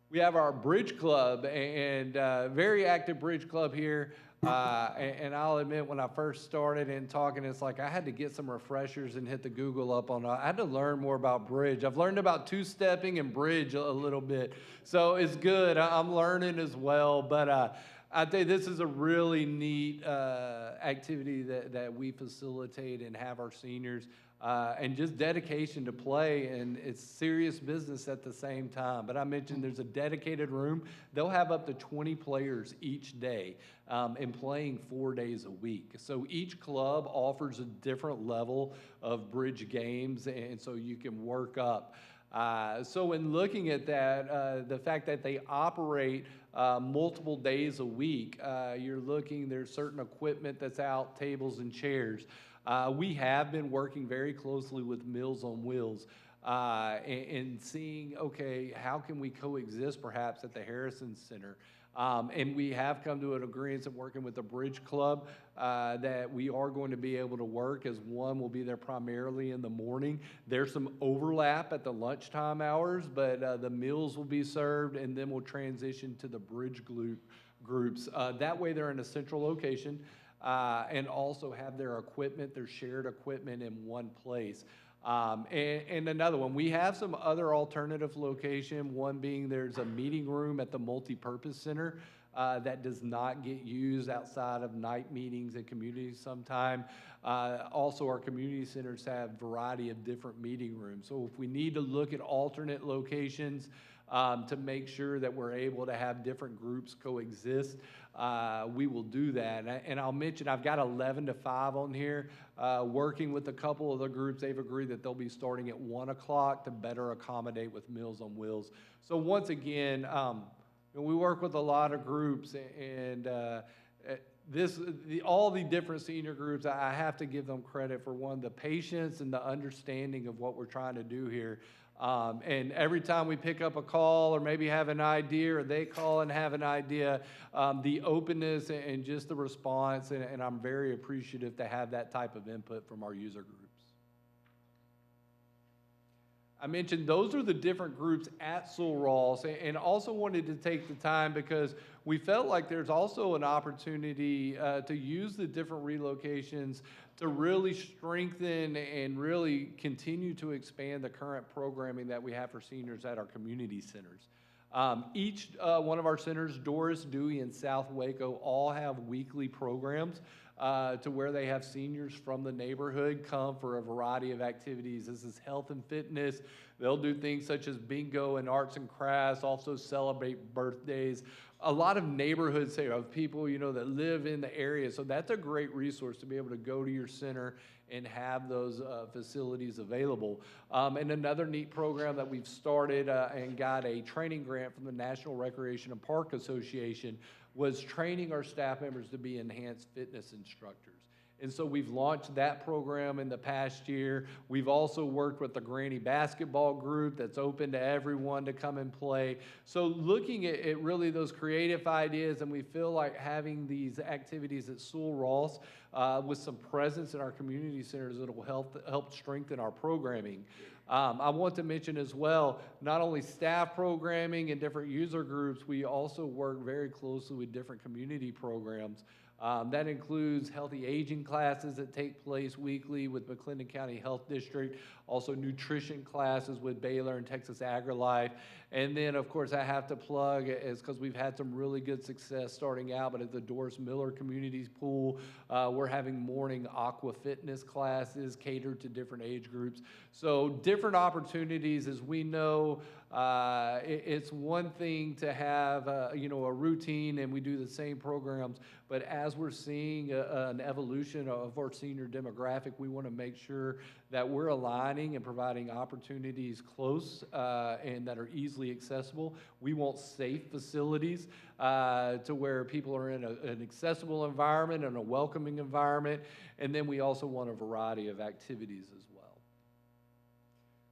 We have our Bridge Club, and very active Bridge Club here. And I'll admit, when I first started and talking, it's like I had to get some refreshers and hit the Google up on. I had to learn more about bridge. I've learned about two-stepping and bridge a little bit, so it's good. I'm learning as well. But I think this is a really neat activity that we facilitate and have our seniors. And just dedication to play, and it's serious business at the same time. But I mentioned there's a dedicated room. They'll have up to 20 players each day and playing 4 days a week. So each club offers a different level of bridge games, and so you can work up. So in looking at that, the fact that they operate multiple days a week, there's certain equipment that's out, tables and chairs. We have been working very closely with Meals on Wheels and seeing, okay, how can we coexist perhaps at the Harrison Center? And we have come to an agreement of working with the Bridge Club that we are going to be able to work, as one will be there primarily in the morning. There's some overlap at the lunchtime hours, but the meals will be served, and then we'll transition to the Bridge groups. That way they're in a central location. And also have their shared equipment in one place. And another one, we have some other alternative location, one being there's a meeting room at the multipurpose center that does not get used outside of night meetings and communities sometime. Also, our community centers have a variety of different meeting rooms. So if we need to look at alternate locations to make sure that we're able to have different groups coexist, we will do that. And I'll mention, I've got 11 to 5 on here. Working with a couple of the groups, they've agreed that they'll be starting at 1 o'clock to better accommodate with Meals on Wheels. So once again, we work with a lot of groups, and all the different senior groups, I have to give them credit for, one, the patience and the understanding of what we're trying to do here. And every time we pick up a call or maybe have an idea, or they call and have an idea, the openness and just the response, and I'm very appreciative to have that type of input from our user groups. I mentioned those are the different groups at Sul Ross, and also wanted to take the time because we felt like there's also an opportunity to use the different relocations to really strengthen and really continue to expand the current programming that we have for seniors at our community centers. Each one of our centers, Doris, Dewey, and South Waco, all have weekly programs to where they have seniors from the neighborhood come for a variety of activities. This is health and fitness. They'll do things such as bingo and arts and crafts, also celebrate birthdays. A lot of neighborhoods of people, that live in the area. So that's a great resource to be able to go to your center and have those facilities available. And another neat program that we've started and got a training grant from the National Recreation and Park Association was training our staff members to be enhanced fitness instructors. And so we've launched that program in the past year. We've also worked with the Granny basketball group that's open to everyone to come and play. So looking at really those creative ideas, and we feel like having these activities at Sul Ross with some presence in our community centers, it'll help strengthen our programming. I want to mention as well, not only staff programming and different user groups, we also work very closely with different community programs. That includes healthy aging classes that take place weekly with McClendon County Health District, also nutrition classes with Baylor and Texas AgriLife. And then, of course, I have to plug, is because we've had some really good success starting out, but at the Doris Miller Communities Pool, we're having morning aqua fitness classes catered to different age groups. So different opportunities, as we know, it's one thing to have, a routine and we do the same programs, but as we're seeing an evolution of our senior demographic, we want to make sure that we're aligning and providing opportunities close and that are easily accessible. We want safe facilities to where people are in an accessible environment and a welcoming environment, and then we also want a variety of activities as well.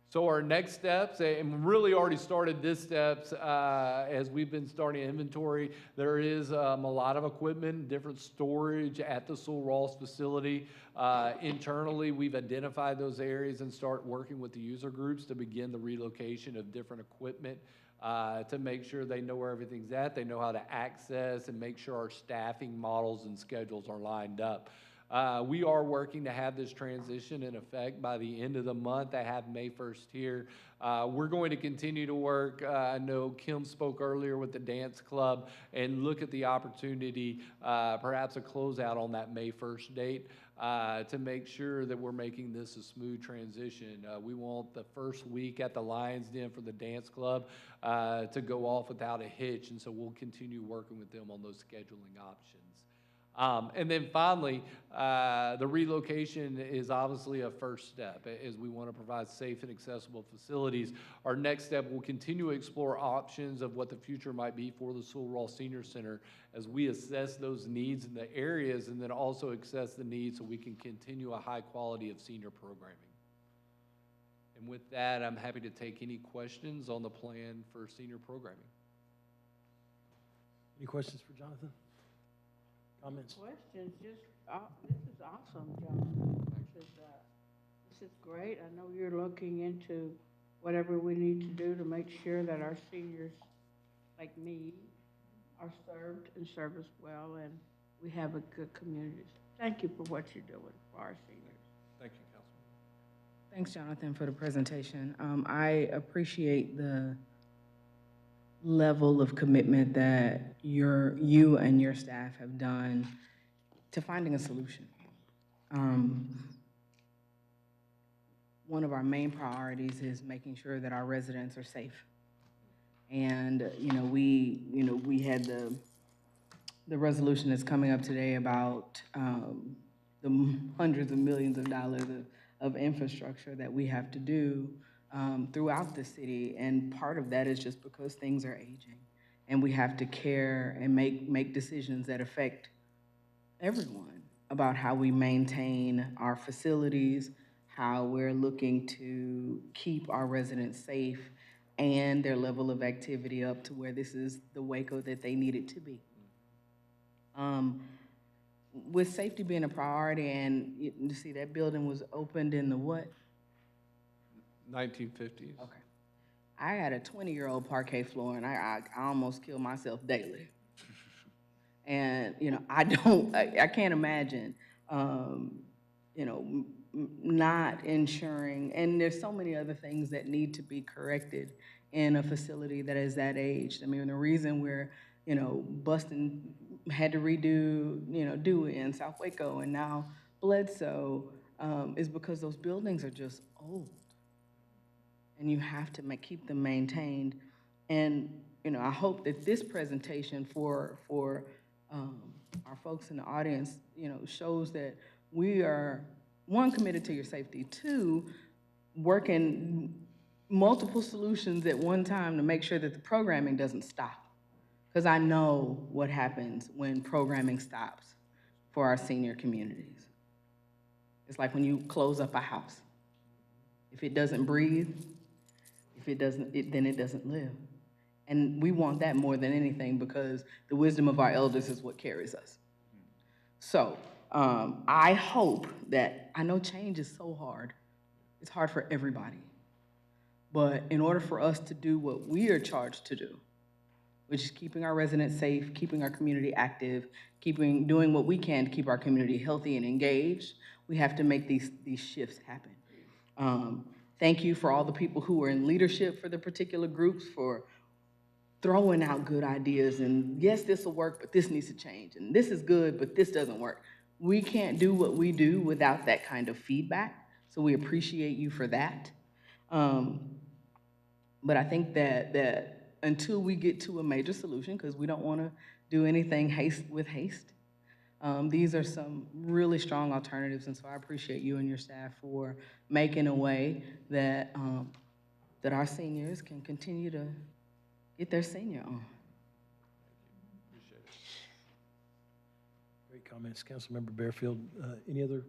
So our next steps, and really already started this steps as we've been starting inventory, there is a lot of equipment, different storage at the Sul Ross facility. Internally, we've identified those areas and start working with the user groups to begin the relocation of different equipment to make sure they know where everything's at, they know how to access, and make sure our staffing models and schedules are lined up. We are working to have this transition in effect by the end of the month. I have May 1st here. We're going to continue to work. I know Kim spoke earlier with the dance club and look at the opportunity, perhaps a closeout on that May 1st date to make sure that we're making this a smooth transition. We want the first week at the Lions Den for the dance club to go off without a hitch, and so we'll continue working with them on those scheduling options. And then finally, the relocation is obviously a first step as we want to provide safe and accessible facilities. Our next step will continue to explore options of what the future might be for the Sul Ross Senior Center as we assess those needs in the areas and then also assess the needs so we can continue a high quality of senior programming. And with that, I'm happy to take any questions on the plan for senior programming. Any questions for Jonathan? Comments? Questions, this is awesome, John. This is great. I know you're looking into whatever we need to do to make sure that our seniors, like me, are served and served as well, and we have a good community. Thank you for what you're doing for our seniors. Thank you, Councilman. Thanks, Jonathan, for the presentation. I appreciate the level of commitment that you and your staff have done to finding a solution. One of our main priorities is making sure that our residents are safe. And, we had the resolution that's coming up today about the hundreds of millions of dollars of infrastructure that we have to do throughout the city. And part of that is just because things are aging. And we have to care and make decisions that affect everyone about how we maintain our facilities, how we're looking to keep our residents safe and their level of activity up to where this is the Waco that they need it to be. With safety being a priority, and you see that building was opened in the what? 1950s. Okay. I had a 20-year-old parquet floor, and I almost kill myself daily. And, I can't imagine, not ensuring, and there's so many other things that need to be corrected in a facility that is that aged. I mean, the reason we're, Buston had to redo, Dewey and South Waco and now Bledsoe is because those buildings are just old. And you have to keep them maintained. And, I hope that this presentation for our folks in the audience, shows that we are, one, committed to your safety, two, working multiple solutions at one time to make sure that the programming doesn't stop. Because I know what happens when programming stops for our senior communities. It's like when you close up a house. If it doesn't breathe, then it doesn't live. And we want that more than anything because the wisdom of our elders is what carries us. So I hope that, I know change is so hard. It's hard for everybody. But in order for us to do what we are charged to do, which is keeping our residents safe, keeping our community active, doing what we can to keep our community healthy and engaged, we have to make these shifts happen. Thank you for all the people who were in leadership for the particular groups for throwing out good ideas and yes, this will work, but this needs to change. And this is good, but this doesn't work. We can't do what we do without that kind of feedback. So we appreciate you for that. But I think that until we get to a major solution, because we don't want to do anything with haste, these are some really strong alternatives. And so I appreciate you and your staff for making a way that, that our seniors can continue to get their senior on. Great comments, Councilmember Barefield. Any other?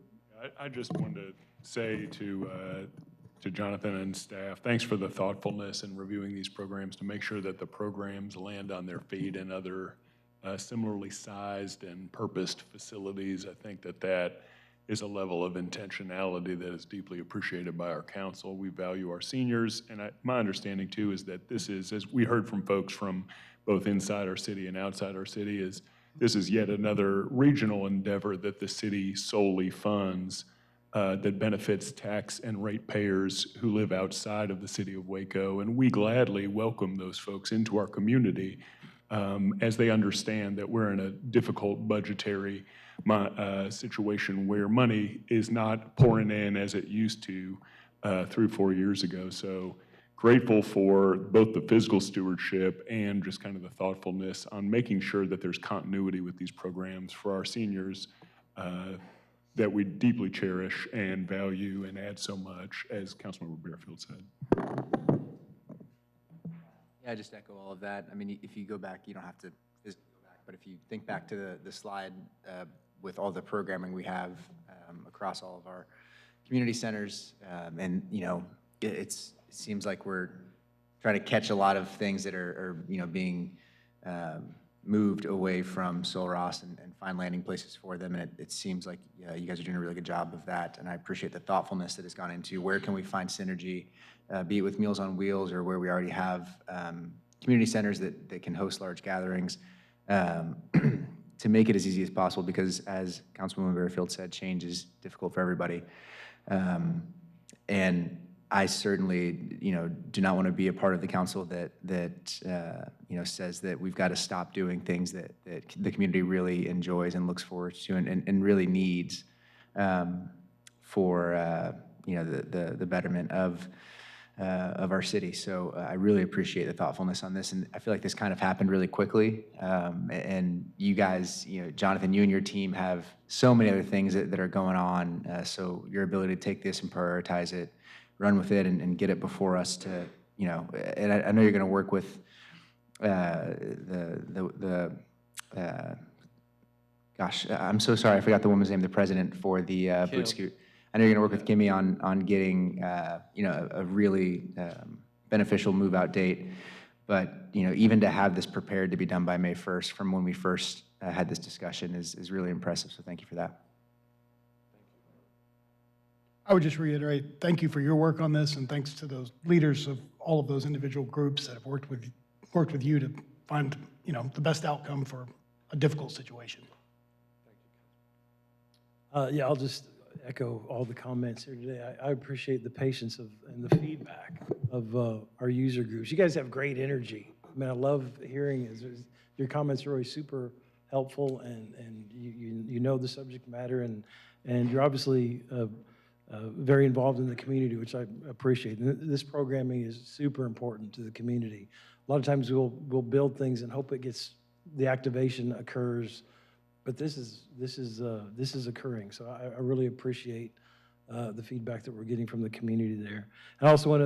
I just wanted to say to Jonathan and staff, thanks for the thoughtfulness in reviewing these programs to make sure that the programs land on their feet and other similarly sized and purposed facilities. I think that is a level of intentionality that is deeply appreciated by our council. We value our seniors, and my understanding too is that this is, as we heard from folks from both inside our city and outside our city, is this is yet another regional endeavor that the city solely funds that benefits tax and ratepayers who live outside of the city of Waco. And we gladly welcome those folks into our community as they understand that we're in a difficult budgetary situation where money is not pouring in as it used to 3 or 4 years ago. So grateful for both the physical stewardship and just kind of the thoughtfulness on making sure that there's continuity with these programs for our seniors that we deeply cherish and value and add so much, as Councilmember Barefield said. Yeah, I just echo all of that. I mean, if you go back, you don't have to physically go back, but if you think back to the slide with all the programming we have across all of our community centers, and it seems like we're trying to catch a lot of things that are being moved away from Sul Ross and find landing places for them, and it seems like you guys are doing a really good job of that, and I appreciate the thoughtfulness that has gone into where can we find synergy, be it with Meals on Wheels or where we already have community centers that can host large gatherings, to make it as easy as possible, because as Councilwoman Barefield said, change is difficult for everybody. And I certainly, do not want to be a part of the council that says that we've got to stop doing things that the community really enjoys and looks forward to and really needs for, the betterment of our city. So I really appreciate the thoughtfulness on this, and I feel like this kind of happened really quickly. And you guys, Jonathan, you and your team have so many other things that are going on. So your ability to take this and prioritize it, run with it, and get it before us to, and I know you're going to work with gosh, I'm so sorry, I forgot the woman's name, the president for the Boot Scoot. I know you're going to work with Kimmy on getting, a really beneficial move-out date. But, even to have this prepared to be done by May 1st from when we first had this discussion is really impressive. So thank you for that. I would just reiterate, thank you for your work on this, and thanks to those leaders of all of those individual groups that have worked with you to find, the best outcome for a difficult situation. Yeah, I'll just echo all the comments here today. I appreciate the patience and the feedback of our user groups. You guys have great energy. I mean, I love hearing your comments are always super helpful, and you know the subject matter, and you're obviously very involved in the community, which I appreciate. And this programming is super important to the community. A lot of times we'll build things and hope the activation occurs. But this is occurring, so I really appreciate the feedback that we're getting from the community there. I also want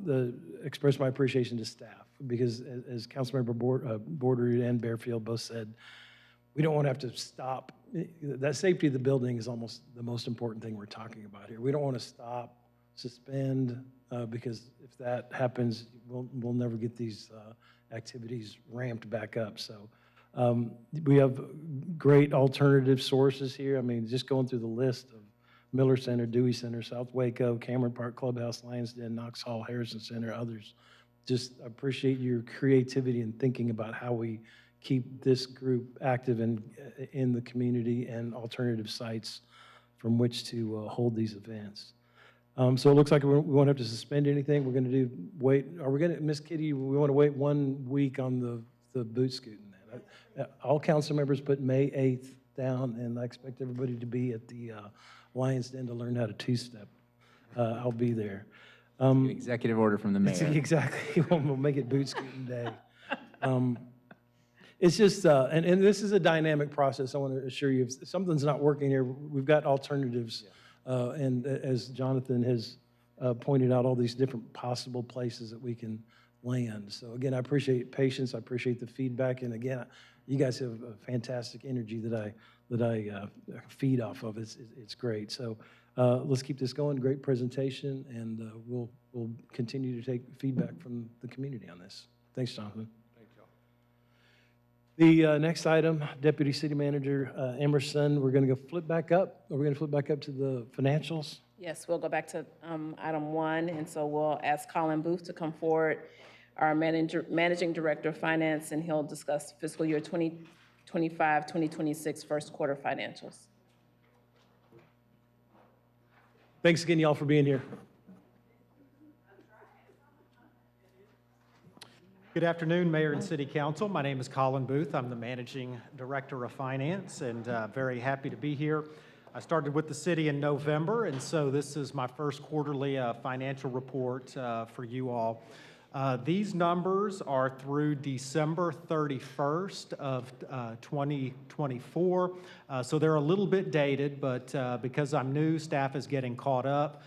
to express my appreciation to staff, because as Councilmember Bordery and Bearfield both said, we don't want to have to stop. That safety of the building is almost the most important thing we're talking about here. We don't want to stop, suspend, because if that happens, we'll never get these activities ramped back up. So. We have great alternative sources here. I mean, just going through the list of Miller Center, Dewey Center, South Waco, Cameron Park Clubhouse, Lions Den, Knox Hall, Harrison Center, others. Just appreciate your creativity in thinking about how we keep this group active in the community and alternative sites from which to hold these events. So it looks like we won't have to suspend anything. We're going to are we going to, Miss Kitty, we want to wait 1 week on the boot scooting. All council members put May 8th down, and I expect everybody to be at the Lions Den to learn how to two-step. I'll be there. Executive order from the mayor. Exactly. We'll make it boot scooting day. It's just, and this is a dynamic process. I want to assure you, if something's not working here, we've got alternatives. And as Jonathan has pointed out, all these different possible places that we can land. So again, I appreciate patience. I appreciate the feedback. And again, you guys have a fantastic energy that I feed off of. It's great. So let's keep this going. Great presentation, and we'll continue to take feedback from the community on this. Thanks, Jonathan. Thank y'all. The next item, Deputy City Manager Emerson, we're going to go flip back up. Are we going to flip back up to the financials? Yes, we'll go back to item 1, and so we'll ask Colin Booth to come forward, our Managing Director of Finance, and he'll discuss fiscal year 2025-2026 first quarter financials. Thanks again, y'all, for being here. Good afternoon, Mayor and City Council. My name is Colin Booth. I'm the Managing Director of Finance, and very happy to be here. I started with the city in November, and so this is my first quarterly financial report for you all. These numbers are through December 31st of 2024, so they're a little bit dated, but because I'm new, staff is getting caught up.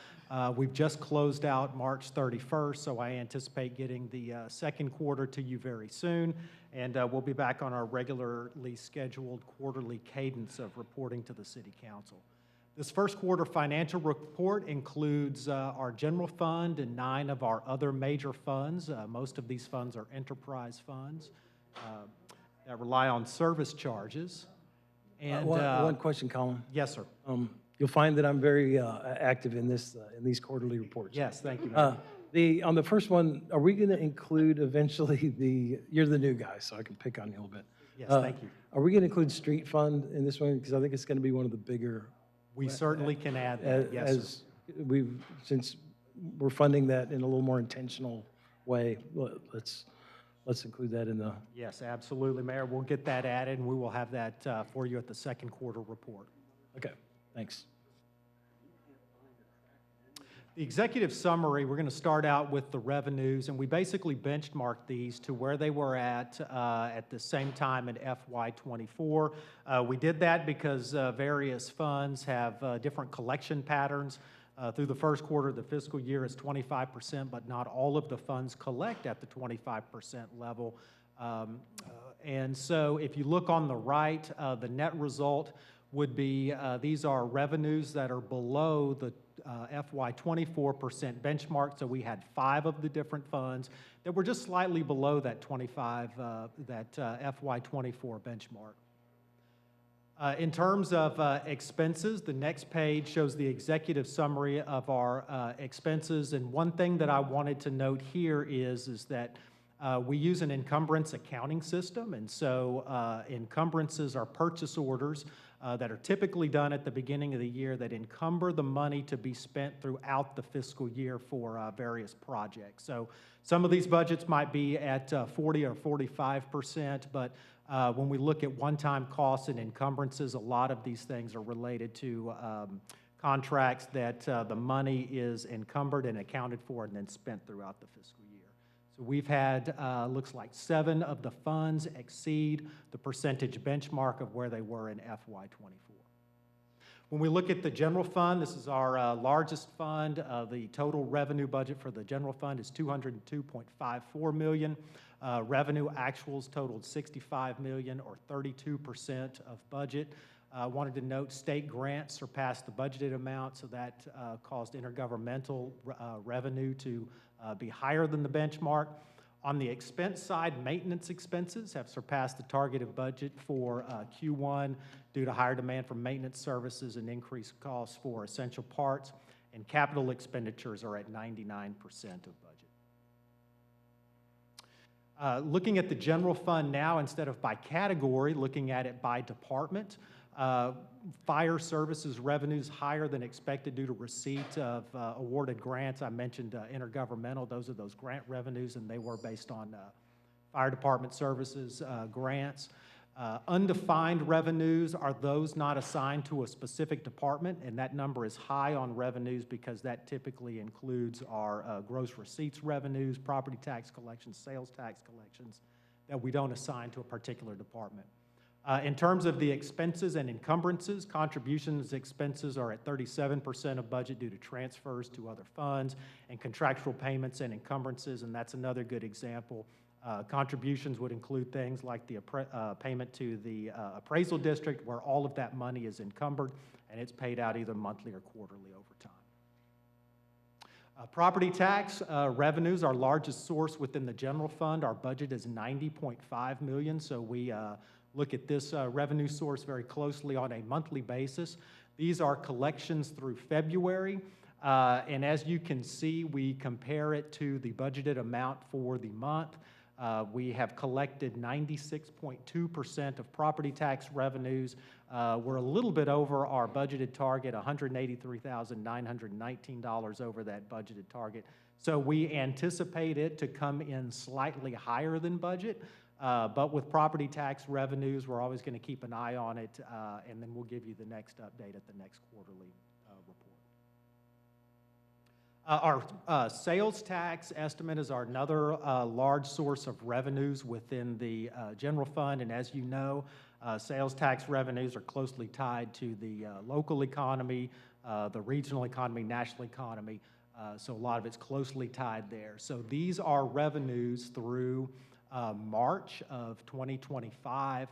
We've just closed out March 31st, so I anticipate getting the second quarter to you very soon, and we'll be back on our regularly scheduled quarterly cadence of reporting to the City Council. This first quarter financial report includes our general fund and 9 of our other major funds. Most of these funds are enterprise funds that rely on service charges. And one question, Colin. Yes, sir. You'll find that I'm very active in these quarterly reports. Yes, thank you. On the first one, are we going to include eventually you're the new guy, so I can pick on you a little bit. Yes, thank you. Are we going to include street fund in this one? Because I think it's going to be one of the bigger. We certainly can add that, yes, since we're funding that in a little more intentional way. Let's include that in the, Yes, absolutely, Mayor. We'll get that added, and we will have that for you at the second quarter report. okay, thanks. The executive summary, we're going to start out with the revenues, and we basically benchmarked these to where they were at the same time in FY24. We did that because various funds have different collection patterns. Through the first quarter of the fiscal year, it's 25%, but not all of the funds collect at the 25% level. And so if you look on the right, the net result would be, these are revenues that are below the FY24% benchmark. So we had 5 of the different funds that were just slightly below that FY24 benchmark. In terms of expenses, the next page shows the executive summary of our expenses. And one thing that I wanted to note here is that we use an encumbrance accounting system. And so encumbrances are purchase orders that are typically done at the beginning of the year that encumber the money to be spent throughout the fiscal year for various projects. So some of these budgets might be at 40 or 45%, but when we look at one-time costs and encumbrances, a lot of these things are related to contracts that the money is encumbered and accounted for and then spent throughout the fiscal year. So we've had, looks like 7 of the funds exceed the percentage benchmark of where they were in FY24. When we look at the general fund, this is our largest fund. The total revenue budget for the general fund is $202.54 million. Revenue actuals totaled $65 million, or 32% of budget. Wanted to note state grants surpassed the budgeted amount, so that caused intergovernmental revenue to be higher than the benchmark. On the expense side, maintenance expenses have surpassed the targeted budget for Q1 due to higher demand for maintenance services and increased costs for essential parts, and capital expenditures are at 99% of budget. Looking at the general fund now, instead of by category, looking at it by department, fire services revenues higher than expected due to receipt of awarded grants. I mentioned intergovernmental. Those are those grant revenues, and they were based on fire department services grants. Undefined revenues are those not assigned to a specific department, and that number is high on revenues because that typically includes our gross receipts revenues, property tax collections, sales tax collections that we don't assign to a particular department. In terms of the expenses and encumbrances, contributions expenses are at 37% of budget due to transfers to other funds, and contractual payments and encumbrances, and that's another good example. Contributions would include things like the payment to the appraisal district, where all of that money is encumbered, and it's paid out either monthly or quarterly over time. Property tax revenues, our largest source within the general fund. Our budget is $90.5 million, so we look at this revenue source very closely on a monthly basis. These are collections through February, and as you can see, we compare it to the budgeted amount for the month. We have collected 96.2% of property tax revenues. We're a little bit over our budgeted target, $183,919 over that budgeted target. So we anticipate it to come in slightly higher than budget. But with property tax revenues, we're always going to keep an eye on it, and then we'll give you the next update at the next quarterly report. Our sales tax estimate is another large source of revenues within the general fund, and as you know, sales tax revenues are closely tied to the local economy, the regional economy, national economy, so a lot of it's closely tied there. So these are revenues through March of 2025.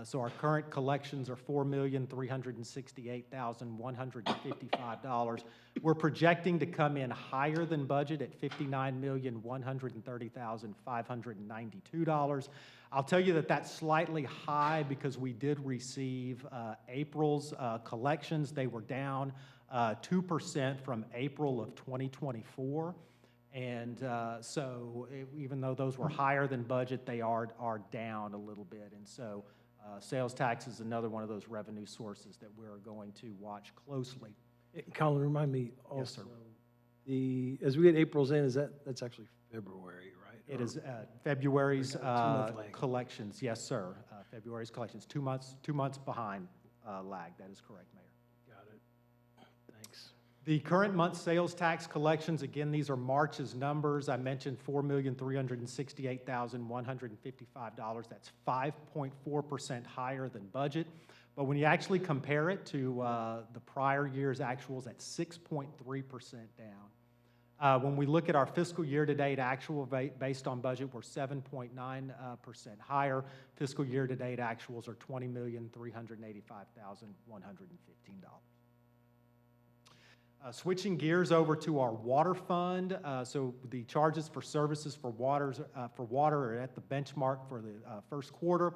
So our current collections are $4,368,155. We're projecting to come in higher than budget at $59,130,592. I'll tell you that that's slightly high because we did receive April's collections. They were down 2% from April of 2024. And so even though those were higher than budget, they are down a little bit. And so sales tax is another one of those revenue sources that we're going to watch closely. Colin, remind me also, Yes, sir. as we get April's in, that's actually February, right? It is February's two-month lag. collections, yes, sir. February's collections, 2 months behind lag, that is correct, Mayor. Got it. Thanks. The current month sales tax collections, again, these are March's numbers. I mentioned $4,368,155. That's 5.4% higher than budget. But when you actually compare it to the prior year's actuals, that's 6.3% down. When we look at our fiscal year-to-date actual based on budget, we're 7.9% higher. Fiscal year-to-date actuals are $20,385,115. Switching gears over to our water fund, so the charges for services for water are at the benchmark for the first quarter.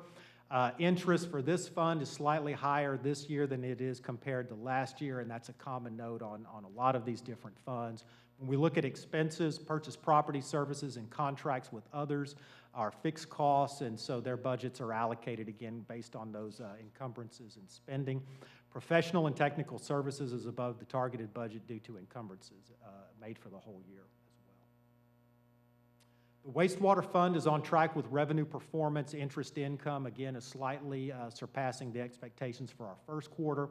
Interest for this fund is slightly higher this year than it is compared to last year, and that's a common note on a lot of these different funds. When we look at expenses, purchase property services and contracts with others are fixed costs, and so their budgets are allocated again based on those encumbrances and spending. Professional and technical services is above the targeted budget due to encumbrances made for the whole year as well. The wastewater fund is on track with revenue performance. Interest income, again, is slightly surpassing the expectations for our first quarter.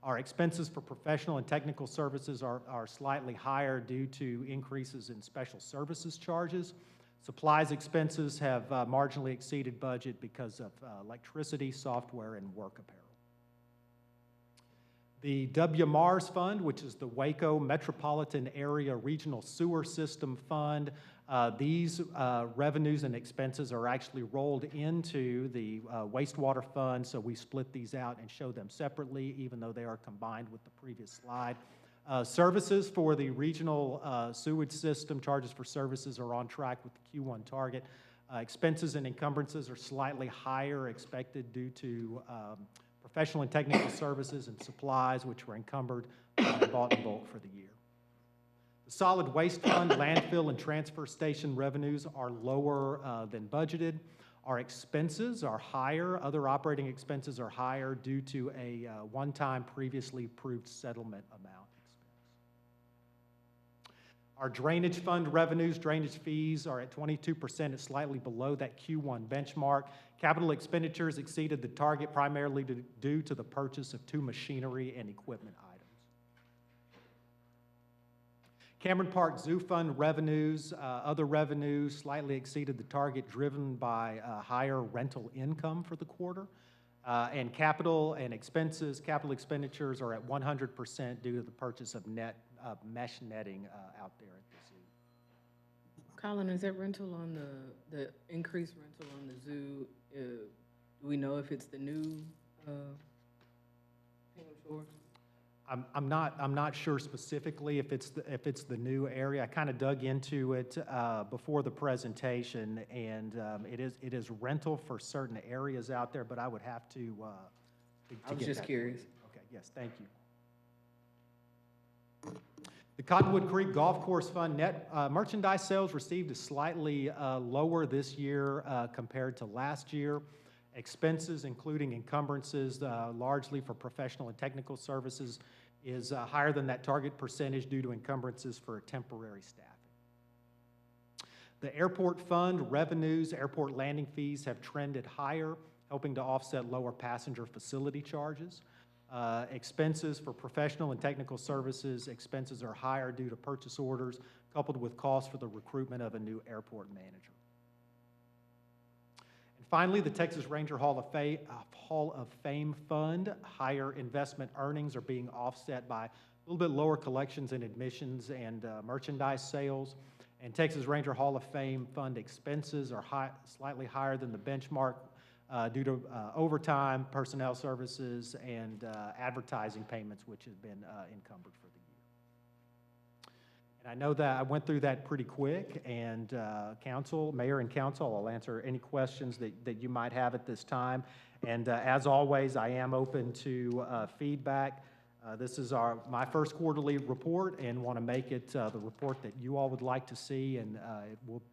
Our expenses for professional and technical services are slightly higher due to increases in special services charges. Supplies expenses have marginally exceeded budget because of electricity, software, and work apparel. The WMARS Fund, which is the Waco Metropolitan Area Regional Sewer System Fund, these revenues and expenses are actually rolled into the wastewater fund, so we split these out and show them separately, even though they are combined with the previous slide. Services for the regional sewage system, charges for services are on track with the Q1 target. Expenses and encumbrances are slightly higher expected due to professional and technical services and supplies, which were encumbered and bought in bulk for the year. The solid waste fund, landfill, and transfer station revenues are lower than budgeted. Our expenses are higher. Other operating expenses are higher due to a one-time previously approved settlement amount. Our drainage fund revenues, drainage fees are at 22%. It's slightly below that Q1 benchmark. Capital expenditures exceeded the target primarily due to the purchase of 2 machinery and equipment items. Cameron Park Zoo Fund revenues, other revenues slightly exceeded the target driven by higher rental income for the quarter. And capital expenditures are at 100% due to the purchase of mesh netting out there at the zoo. Colin, is that rental on the increased rental on the zoo? Do we know if it's the new Penguin Shores? I'm not sure specifically if it's the new area. I kind of dug into it before the presentation, and it is rental for certain areas out there, but I would have to I was just curious. Okay, yes, thank you. The Cottonwood Creek Golf Course Fund net merchandise sales received is slightly lower this year compared to last year. Expenses, including encumbrances, largely for professional and technical services, is higher than that target percentage due to encumbrances for temporary staffing. The airport fund revenues, airport landing fees have trended higher, helping to offset lower passenger facility charges. Expenses for professional and technical services, expenses are higher due to purchase orders, coupled with costs for the recruitment of a new airport manager. And finally, the Texas Ranger Hall of Fame Fund, higher investment earnings are being offset by a little bit lower collections and admissions and merchandise sales. And Texas Ranger Hall of Fame Fund expenses are slightly higher than the benchmark due to overtime, personnel services, and advertising payments, which have been encumbered for the year. And I know that I went through that pretty quick, and Mayor and Council, I'll answer any questions that you might have at this time. And as always, I am open to feedback. This is my first quarterly report, and want to make it the report that you all would like to see, and it will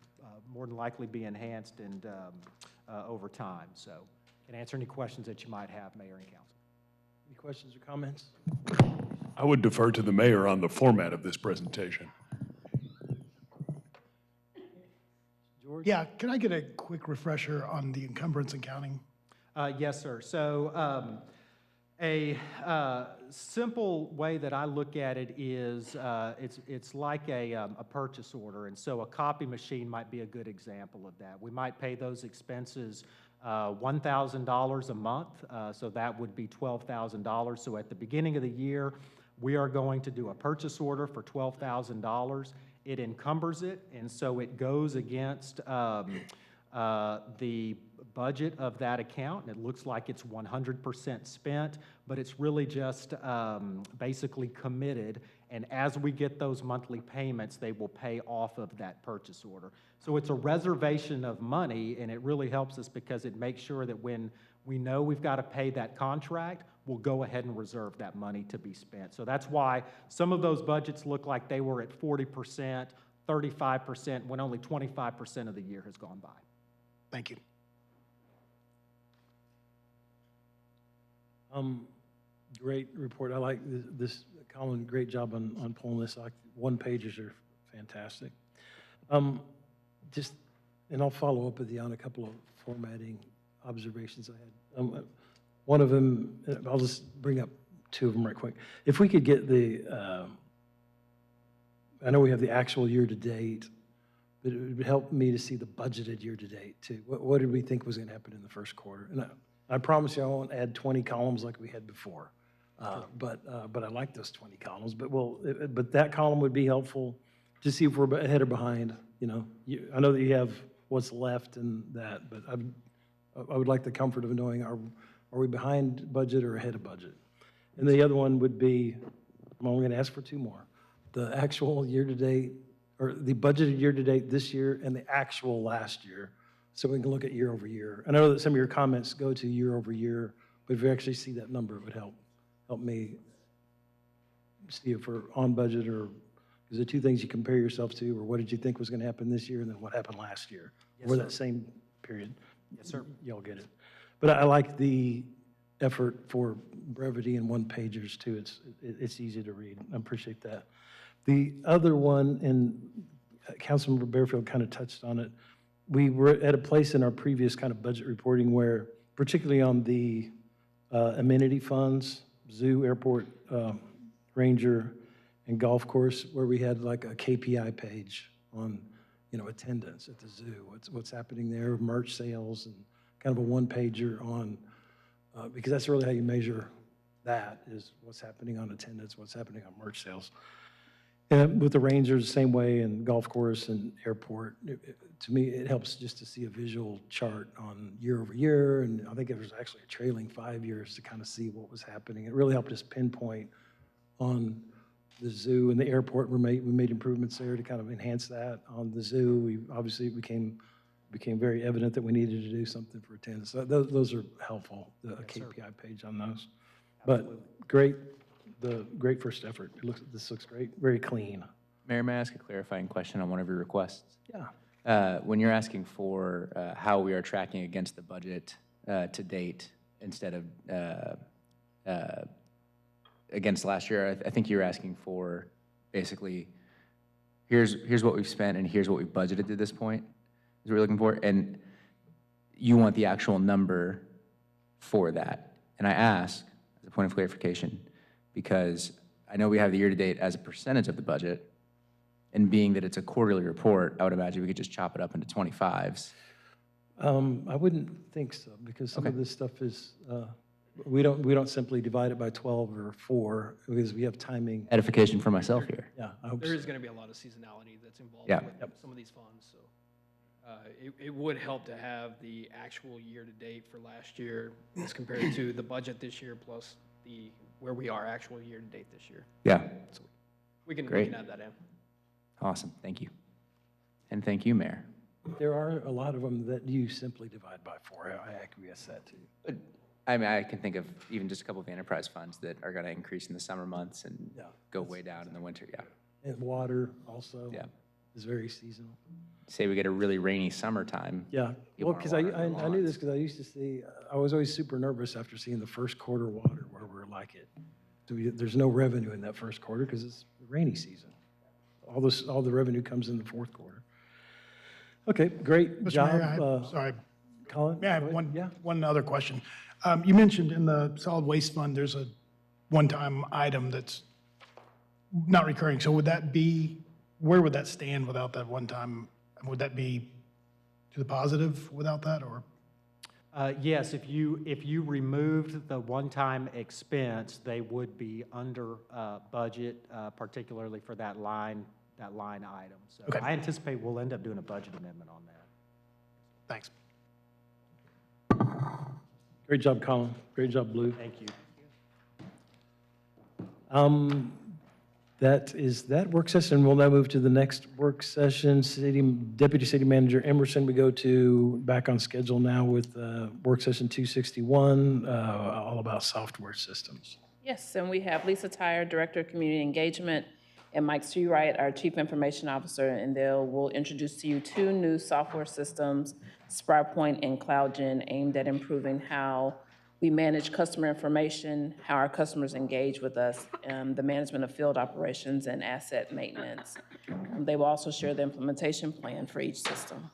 more than likely be enhanced and over time. So can answer any questions that you might have, Mayor and Council. Any questions or comments? I would defer to the mayor on the format of this presentation. Yeah, can I get a quick refresher on the encumbrance accounting? Yes, sir. So a simple way that I look at it is it's like a purchase order, and so a copy machine might be a good example of that. We might pay those expenses $1,000 a month, so that would be $12,000. So at the beginning of the year, we are going to do a purchase order for $12,000. It encumbers it, and so it goes against the budget of that account, and it looks like it's 100% spent, but it's really just basically committed, and as we get those monthly payments, they will pay off of that purchase order. So it's a reservation of money, and it really helps us because it makes sure that when we know we've got to pay that contract, we'll go ahead and reserve that money to be spent. So that's why some of those budgets look like they were at 40%, 35%, when only 25% of the year has gone by. Thank you. Great report. I like this, Colin, great job on pulling this. One-pagers are fantastic. And I'll follow up with you on a couple of formatting observations I had. One of them, I'll just bring up two of them right quick. If we could get I know we have the actual year-to-date, but it would help me to see the budgeted year-to-date too. What did we think was going to happen in the first quarter? And I promise you I won't add 20 columns like we had before. But I like those 20 columns. But that column would be helpful to see if we're ahead or behind. You know, I know that you have what's left and that, but I would like the comfort of knowing are we behind budget or ahead of budget? And the other one would be, I'm only going to ask for two more. The actual year-to-date, or the budgeted year-to-date this year and the actual last year, so we can look at year over year. I know that some of your comments go to year over year, but if you actually see that number, it would help me see if we're on budget, or is there two things you compare yourself to, or what did you think was going to happen this year and then what happened last year? Yes, or sir. that same period. Yes, sir. Y'all get it. But I like the effort for brevity and one-pagers too. It's easy to read. I appreciate that. The other one, and Councilmember Barefield kind of touched on it, we were at a place in our previous kind of budget reporting where, particularly on the amenity funds, zoo, airport, ranger, and golf course, where we had like a KPI page on, attendance at the zoo, what's happening there, merch sales, and kind of a one-pager on, because that's really how you measure that, is what's happening on attendance, what's happening on merch sales. And with the rangers, the same way, and golf course and airport, to me, it helps just to see a visual chart on year over year, and I think there was actually a trailing 5 years to kind of see what was happening. It really helped us pinpoint on the zoo and the airport. We made improvements there to kind of enhance that. On the zoo, we obviously became very evident that we needed to do something for attendance. So those are helpful, the KPI page on those. But great first effort. This looks great, very clean. Mayor, may I ask a clarifying question on one of your requests? Yeah. When you're asking for how we are tracking against the budget to date instead of against last year, I think you're asking for basically, here's what we've spent and here's what we've budgeted to this point, is what we're looking for, and you want the actual number for that. And I ask, as a point of clarification, because I know we have the year-to-date as a percentage of the budget, and being that it's a quarterly report, I would imagine we could just chop it up into 25s. I wouldn't think so, because some of this stuff is, we don't simply divide it by 12 or 4, because we have timing. Edification for myself here. Yeah, I hope There so. is going to be a lot of seasonality that's involved Yeah. with some of these funds, so it would help to have the actual year-to-date for last year as compared to the budget this year plus where we are actual year-to-date this year. Yeah. So we can Great. add that in. Awesome, thank you. And thank you, Mayor. There are a lot of them that you simply divide by 4. I acquiesce that too. I mean, I can think of even just a couple of the enterprise funds that are going to increase in the summer months and Yeah. go way down in the winter, yeah. And water also Yeah. is very seasonal. Say we get a really rainy summertime. Yeah, You well, want because water in the I knew this lawns. because I used to see, I was always super nervous after seeing the first quarter water where we're like it. There's no revenue in that first quarter because it's the rainy season. All the revenue comes in the fourth quarter. Okay, great Mr. job. Mayor, sorry. Colin? May I have go ahead. one other question? You mentioned in the solid waste fund, there's a one-time item that's not recurring. So would that be, where would that stand without that one time? Would that be to the positive without that, or? Yes, if you removed the one-time expense, they would be under budget, particularly for that line item. So Okay. I anticipate we'll end up doing a budget amendment on that. Thanks. Great job, Colin. Great job, Blue. Thank you. That is that work session. We'll now move to the next work session. Deputy City Manager Emerson, we go to back on schedule now with work session 261, all about software systems. Yes, and we have Lisa Tyre, Director of Community Engagement, and Mike Stewright, our Chief Information Officer, and will introduce to you 2 new software systems, SpryPoint and CloudGen, aimed at improving how we manage customer information, how our customers engage with us, the management of field operations and asset maintenance. They will also share the implementation plan for each system.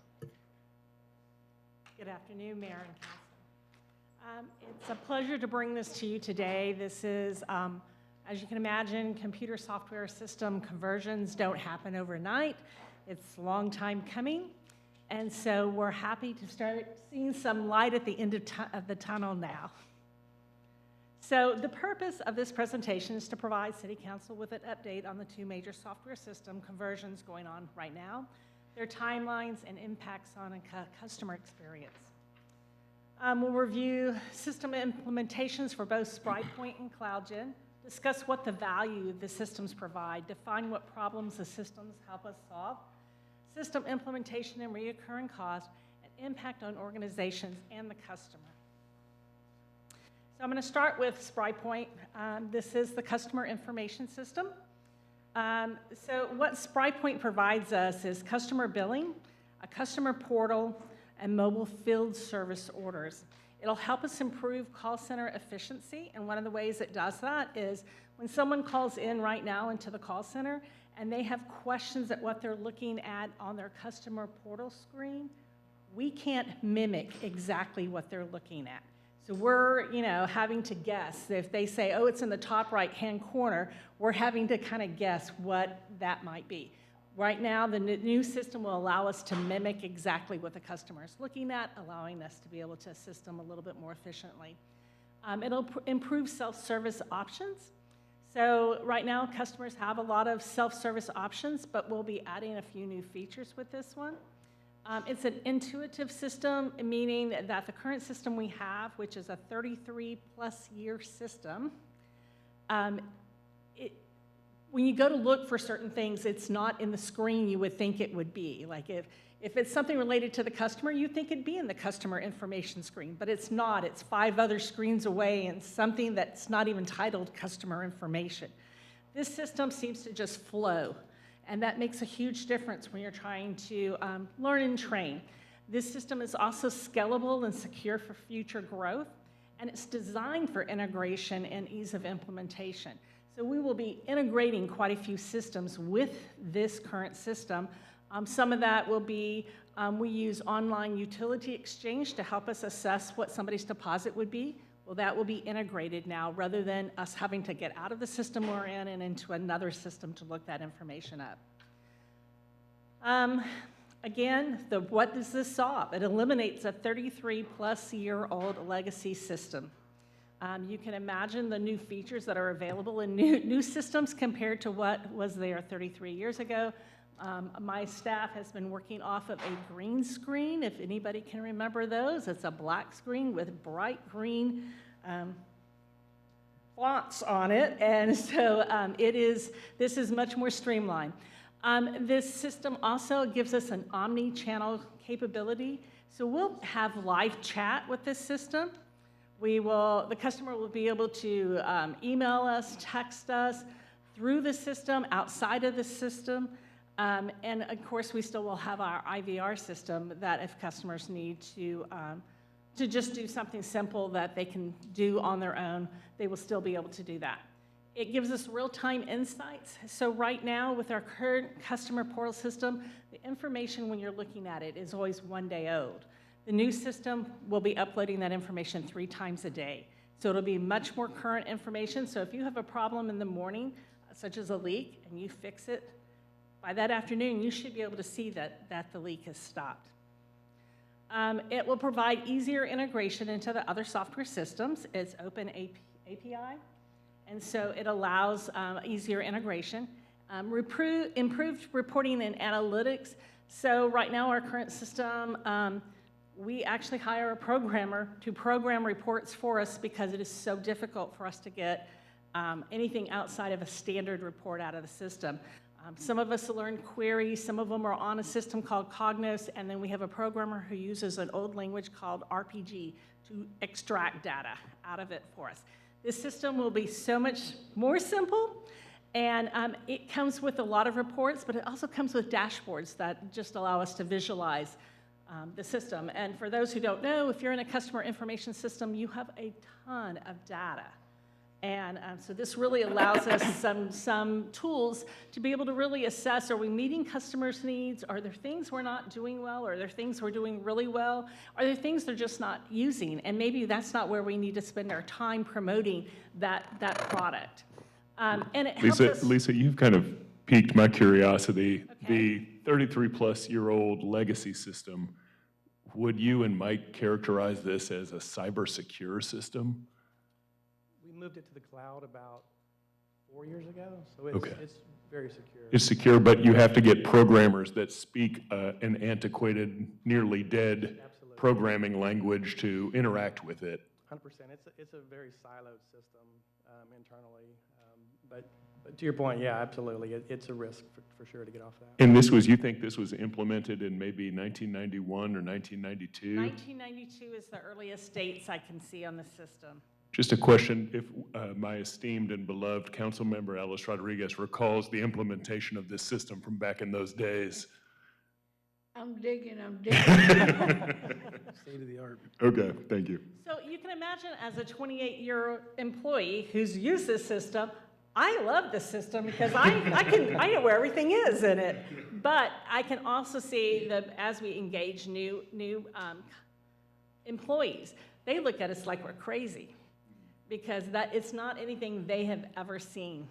Good afternoon, Mayor and Council. It's a pleasure to bring this to you today. This is, as you can imagine, computer software system conversions don't happen overnight. It's a long time coming. And so we're happy to start seeing some light at the end of the tunnel now. So the purpose of this presentation is to provide City Council with an update on the 2 major software system conversions going on right now, their timelines and impacts on a customer experience. We'll review system implementations for both SpryPoint and CloudGen, discuss what the value the systems provide, define what problems the systems help us solve, system implementation and reoccurring costs, and impact on organizations and the customer. So I'm going to start with SpryPoint. This is the customer information system. So what SpryPoint provides us is customer billing, a customer portal, and mobile field service orders. It'll help us improve call center efficiency, and one of the ways it does that is when someone calls in right now into the call center and they have questions at what they're looking at on their customer portal screen, we can't mimic exactly what they're looking at. So we're, having to guess. If they say, oh, it's in the top right-hand corner, we're having to kind of guess what that might be. Right now, the new system will allow us to mimic exactly what the customer is looking at, allowing us to be able to assist them a little bit more efficiently. It'll improve self-service options. So right now, customers have a lot of self-service options, but we'll be adding a few new features with this one. It's an intuitive system, meaning that the current system we have, which is a 33-plus year system, when you go to look for certain things, it's not in the screen you would think it would be. Like if it's something related to the customer, you think it'd be in the customer information screen, but it's not. It's 5 other screens away and something that's not even titled customer information. This system seems to just flow, and that makes a huge difference when you're trying to learn and train. This system is also scalable and secure for future growth, and it's designed for integration and ease of implementation. So we will be integrating quite a few systems with this current system. Some of that will be, we use online utility exchange to help us assess what somebody's deposit would be. Well, that will be integrated now rather than us having to get out of the system we're in and into another system to look that information up. Again, what does this solve? It eliminates a 33-plus-year-old legacy system. You can imagine the new features that are available in new systems compared to what was there 33 years ago. My staff has been working off of a green screen, if anybody can remember those. It's a black screen with bright green fonts on it, and so this is much more streamlined. This system also gives us an omni-channel capability, so we'll have live chat with this system. The customer will be able to email us, text us through the system, outside of the system, and of course, we still will have our IVR system that if customers need to just do something simple that they can do on their own, they will still be able to do that. It gives us real-time insights. So right now, with our current customer portal system, the information when you're looking at it is always 1 day old. The new system will be uploading that information 3 times a day. So it'll be much more current information. So if you have a problem in the morning, such as a leak, and you fix it, by that afternoon, you should be able to see that the leak has stopped. It will provide easier integration into the other software systems. It's open API, and so it allows easier integration. Improved reporting and analytics. So right now, our current system, we actually hire a programmer to program reports for us because it is so difficult for us to get anything outside of a standard report out of the system. Some of us learn queries, some of them are on a system called Cognos, and then we have a programmer who uses an old language called RPG to extract data out of it for us. This system will be so much more simple, and it comes with a lot of reports, but it also comes with dashboards that just allow us to visualize the system. And for those who don't know, if you're in a customer information system, you have a ton of data. And so this really allows us some tools to be able to really assess, are we meeting customers' needs? Are there things we're not doing well? Are there things we're doing really well? Are there things they're just not using? And maybe that's not where we need to spend our time promoting that product. And it helps us. Lisa, you've kind of piqued my curiosity. Okay. The 33-plus-year-old legacy system, would you and Mike characterize this as a cyber secure system? We moved it to the cloud about 4 years ago, so it's very secure. It's secure, but you have to get programmers that speak an antiquated, nearly dead programming language to interact with it. 100%. It's a very siloed system internally, but to your point, yeah, absolutely. It's a risk for sure to get off that. And you think this was implemented in maybe 1991 or 1992? 1992 is the earliest dates I can see on the system. Just a question, if my esteemed and beloved Councilmember Alice Rodriguez recalls the implementation of this system from back in those days. I'm digging. State of the art. Okay, thank you. So you can imagine as a 28-year employee who's used this system, I love this system because I know where everything is in it. But I can also see that as we engage new employees, they look at us like we're crazy, because it's not anything they have ever seen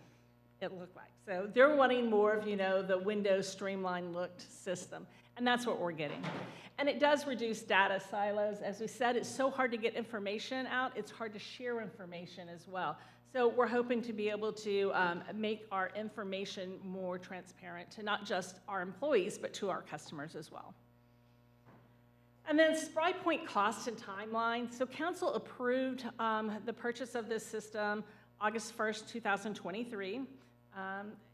it look like. So they're wanting more of, the Windows streamlined looked system, and that's what we're getting. And it does reduce data silos. As we said, it's so hard to get information out, it's hard to share information as well. So we're hoping to be able to make our information more transparent to not just our employees, but to our customers as well. And then SpryPoint cost and timeline. So council approved the purchase of this system August 1st, 2023.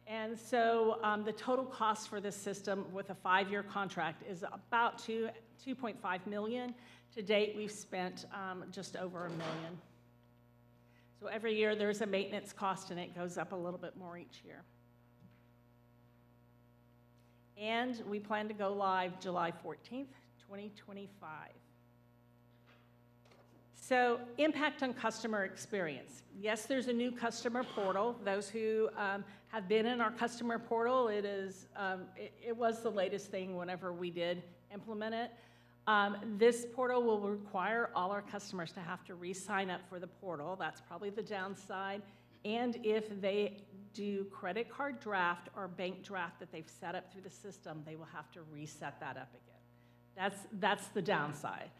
And so the total cost for this system with a 5-year contract is about $2.5 million. To date, we've spent just over $1 million. So every year there's a maintenance cost, and it goes up a little bit more each year. And we plan to go live July 14th. 2025. So, impact on customer experience. Yes, there's a new customer portal. Those who have been in our customer portal, it was the latest thing whenever we did implement it. This portal will require all our customers to have to re-sign up for the portal. That's probably the downside. And if they do credit card draft or bank draft that they've set up through the system, they will have to reset that up again. That's the downside.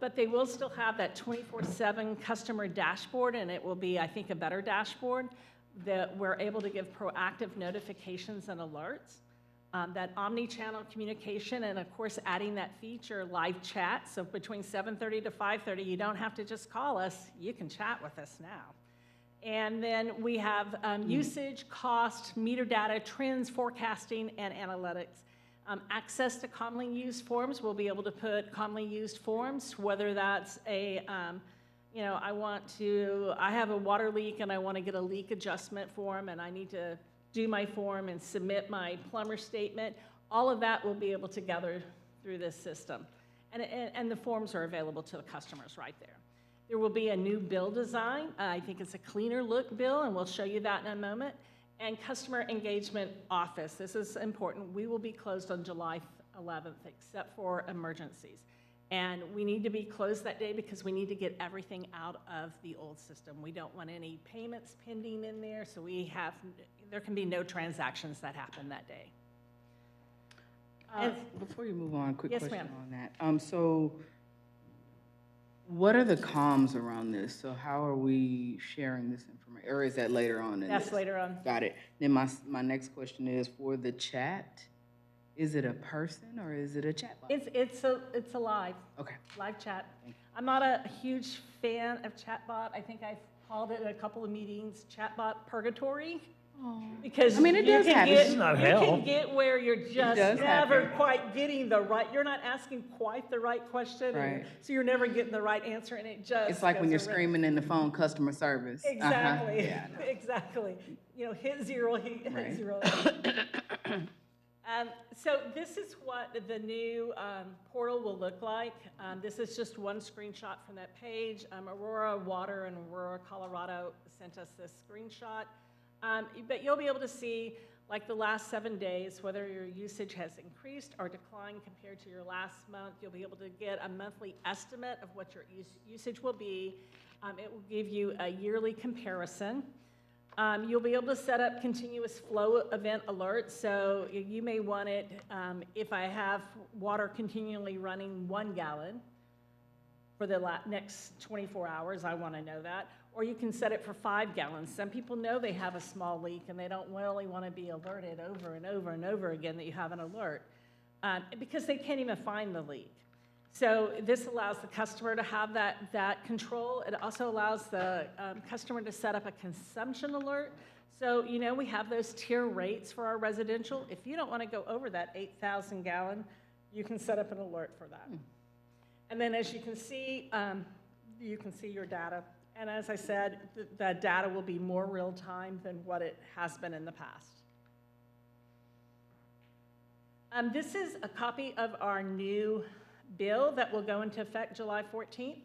But they will still have that 24/7 customer dashboard, and it will be, I think, a better dashboard that we're able to give proactive notifications and alerts, that omni-channel communication, and of course, adding that feature, live chat. So between 7:30 to 5:30, you don't have to just call us, you can chat with us now. And then we have usage, cost, meter data, trends, forecasting, and analytics. Access to commonly used forms. We'll be able to put commonly used forms, whether that's I have a water leak and I want to get a leak adjustment form, and I need to do my form and submit my plumber statement. All of that will be able to gather through this system. And the forms are available to the customers right there. There will be a new bill design. I think it's a cleaner look bill, and we'll show you that in a moment. And customer engagement office, this is important. We will be closed on July 11th, except for emergencies. And we need to be closed that day because we need to get everything out of the old system. We don't want any payments pending in there, so there can be no transactions that happen that day. Before you move on, quick Yes, question ma'am. on that. So what are the comms around this? So how are we sharing this information? Or is that later on in That's this? later on. Got it. Then my next question is, for the chat, is it a person or is it a chat bot? It's a live. Okay. Live chat. I'm not a huge fan of chatbot. I think I've called it in a couple of meetings, chatbot purgatory. Because I mean, it you does can happen. get, It's not you hell. can get where you're just does never happen. quite getting the right, you're not asking quite the right question. and Right. So you're never getting the right answer, and it just It's like when goes you're around. screaming in the phone, customer service. Exactly, Yeah, I know. exactly. You know, hit zero, hit Right. zero. So this is what the new portal will look like. This is just one screenshot from that page. Aurora Water and Aurora, Colorado sent us this screenshot. But you'll be able to see, like the last 7 days, whether your usage has increased or declined compared to your last month. You'll be able to get a monthly estimate of what your usage will be. It will give you a yearly comparison. You'll be able to set up continuous flow event alerts. So you may want it, if I have water continually running 1 gallon for the next 24 hours, I want to know that. Or you can set it for 5 gallons. Some people know they have a small leak and they don't really want to be alerted over and over and over again that you have an alert because they can't even find the leak. So this allows the customer to have that control. It also allows the customer to set up a consumption alert. So, you know, we have those tier rates for our residential. If you don't want to go over that 8,000 gallon, you can set up an alert for that. And then as you can see your data. And as I said, the data will be more real time than what it has been in the past. This is a copy of our new bill that will go into effect July 14th.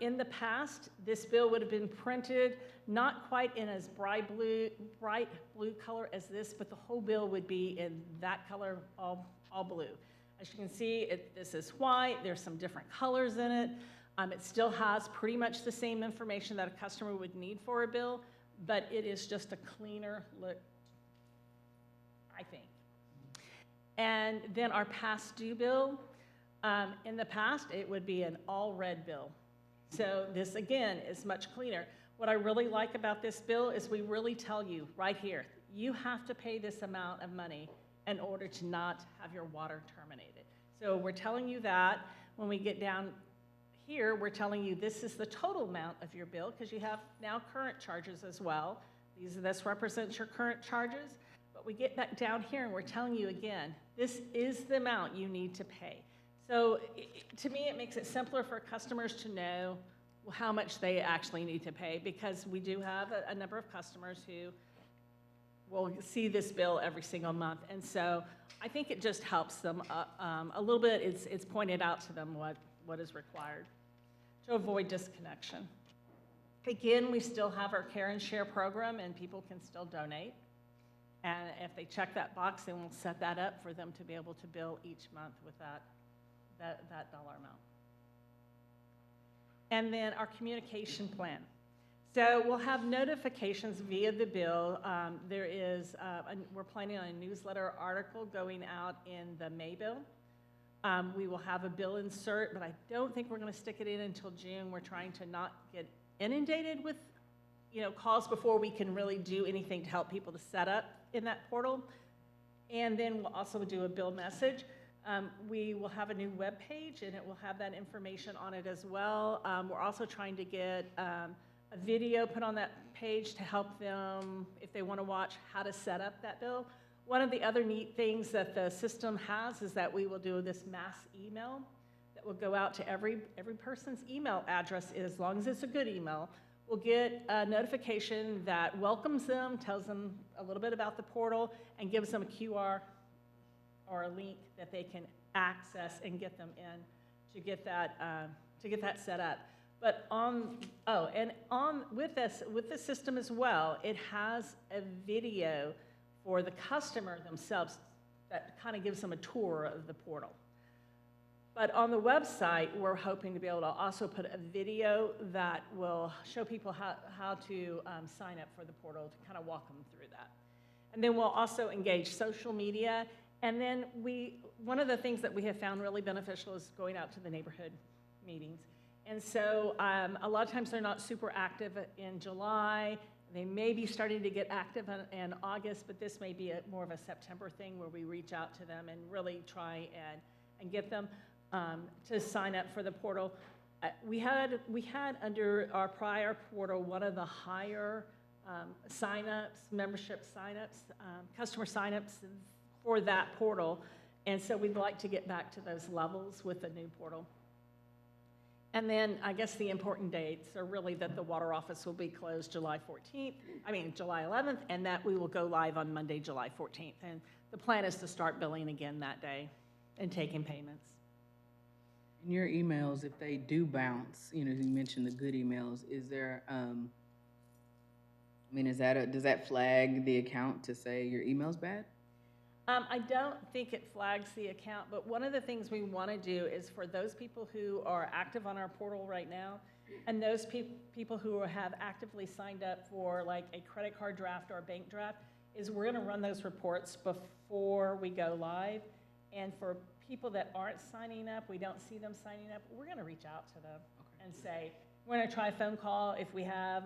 In the past, this bill would have been printed not quite in as bright blue color as this, but the whole bill would be in that color, all blue. As you can see, this is white. There's some different colors in it. It still has pretty much the same information that a customer would need for a bill, but it is just a cleaner look, I think. And then our past due bill. In the past, it would be an all red bill. So this, again, is much cleaner. What I really like about this bill is we really tell you right here, you have to pay this amount of money in order to not have your water terminated. So we're telling you that. When we get down here, we're telling you this is the total amount of your bill because you have now current charges as well. This represents your current charges. But we get back down here and we're telling you again, this is the amount you need to pay. So to me, it makes it simpler for customers to know how much they actually need to pay because we do have a number of customers who will see this bill every single month. And so I think it just helps them a little bit. It's pointed out to them what is required to avoid disconnection. Again, we still have our Care and Share program and people can still donate. And if they check that box, then we'll set that up for them to be able to bill each month with that dollar amount. And then our communication plan. So we'll have notifications via the bill. We're planning on a newsletter article going out in the May bill. We will have a bill insert, but I don't think we're going to stick it in until June. We're trying to not get inundated with calls before we can really do anything to help people to set up in that portal. And then we'll also do a bill message. We will have a new web page and it will have that information on it as well. We're also trying to get a video put on that page to help them, if they want to watch, how to set up that bill. One of the other neat things that the system has is that we will do this mass email that will go out to every person's email address, as long as it's a good email. We'll get a notification that welcomes them, tells them a little bit about the portal, and gives them a QR or a link that they can access and get them in to get that set up. But with this system as well, it has a video for the customer themselves that kind of gives them a tour of the portal. But on the website, we're hoping to be able to also put a video that will show people how to sign up for the portal, to kind of walk them through that. And then we'll also engage social media. And then one of the things that we have found really beneficial is going out to the neighborhood meetings. And so a lot of times they're not super active in July. They may be starting to get active in August, but this may be more of a September thing where we reach out to them and really try and get them to sign up for the portal. We had under our prior portal one of the higher signups, membership signups, customer signups for that portal. And so we'd like to get back to those levels with the new portal. And then I guess the important dates are really that the water office will be closed July 11th, and that we will go live on Monday, July 14th. And the plan is to start billing again that day and taking payments. In your emails, if they do bounce, you mentioned the good emails, is there, does that flag the account to say your email's bad? I don't think it flags the account, but one of the things we want to do is for those people who are active on our portal right now, and those people who have actively signed up for like a credit card draft or a bank draft, is we're going to run those reports before we go live. And for people that aren't signing up, we don't see them signing up, we're going to reach out to them and say, we're going to try a phone call. If we have,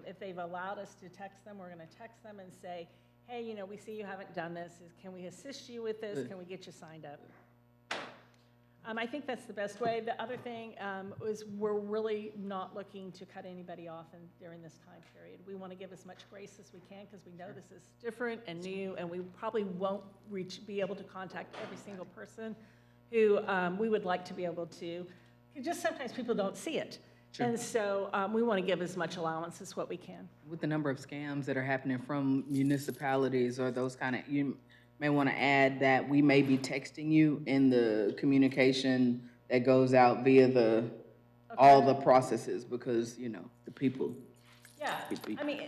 if they've allowed us to text them, we're going to text them and say, hey, we see you haven't done this. Can we assist you with this? Can we get you signed up? I think that's the best way. The other thing is we're really not looking to cut anybody off during this time period. We want to give as much grace as we can because we know this is different and new, and we probably won't be able to contact every single person who we would like to be able to. Just sometimes people don't see it. Sure. And so we want to give as much allowance as what we can. With the number of scams that are happening from municipalities or those kind of, you may want to add that we may be texting you in the communication that goes out via all the processes because, the people. Yeah,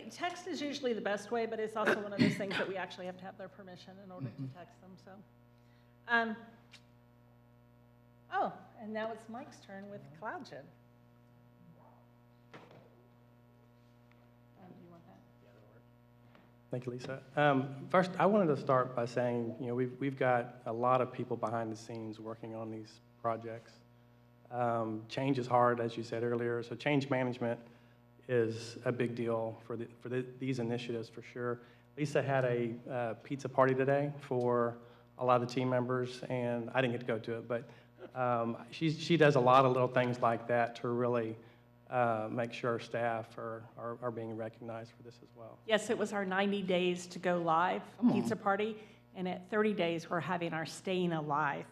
text is usually the best way, but it's also one of those things that we actually have to have their permission in order to text them, so. And now it's Mike's turn with CloudGen. Thank you, Lisa. First, I wanted to start by saying, we've got a lot of people behind the scenes working on these projects. Change is hard, as you said earlier, so change management is a big deal for these initiatives, for sure. Lisa had a pizza party today for a lot of the team members, and I didn't get to go to it, but she does a lot of little things like that to really make sure our staff are being recognized for this as well. Yes, it was our 90 days to go live pizza party, and at 30 days, we're having our staying alive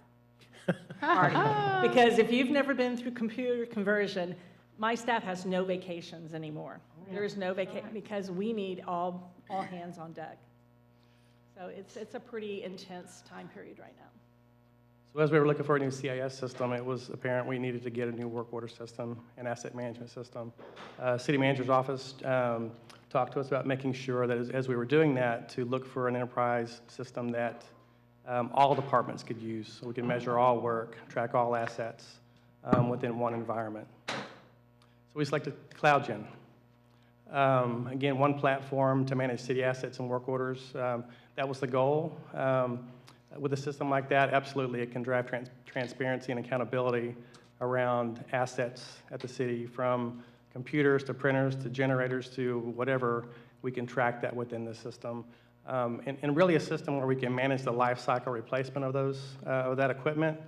party. Because if you've never been through computer conversion, my staff has no vacations anymore. There's no vacation because we need all hands on deck. So it's a pretty intense time period right now. So as we were looking for a new CIS system, it was apparent we needed to get a new work order system and asset management system. City manager's office talked to us about making sure that as we were doing that, to look for an enterprise system that all departments could use, so we can measure all work, track all assets within one environment. So we selected CloudGen. Again, one platform to manage city assets and work orders. That was the goal. With a system like that, absolutely, it can drive transparency and accountability around assets at the city, from computers to printers to generators to whatever. We can track that within the system. And really a system where we can manage the life cycle replacement of that equipment,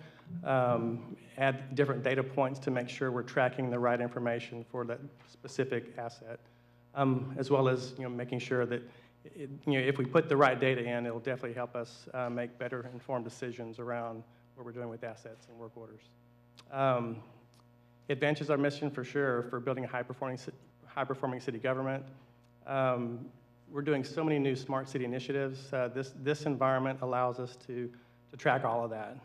add different data points to make sure we're tracking the right information for that specific asset, as well as making sure that if we put the right data in, it'll definitely help us make better informed decisions around what we're doing with assets and work orders. It advances our mission for sure for building a high-performing city government. We're doing so many new smart city initiatives. This environment allows us to track all of that,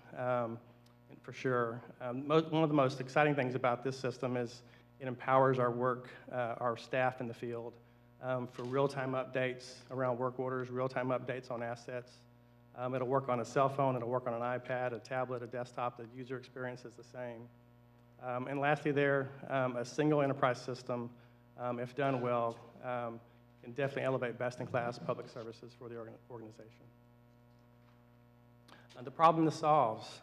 for sure. One of the most exciting things about this system is It empowers our staff in the field for real-time updates around work orders, real-time updates on assets. It'll work on a cell phone, it'll work on an iPad, a tablet, a desktop. The user experience is the same. And lastly a single enterprise system, if done well, can definitely elevate best-in-class public services for the organization. The problem this solves,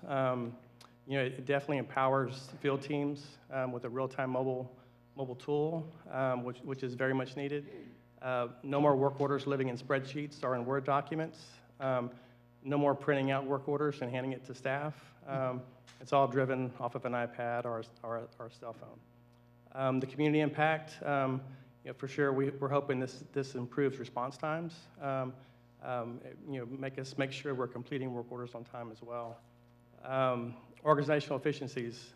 it definitely empowers field teams with a real-time mobile tool, which is very much needed. No more work orders living in spreadsheets or in Word documents. No more printing out work orders and handing it to staff. It's all driven off of an iPad or a cell phone. The community impact, for sure, we're hoping this improves response times. Make sure we're completing work orders on time as well. Organizational efficiencies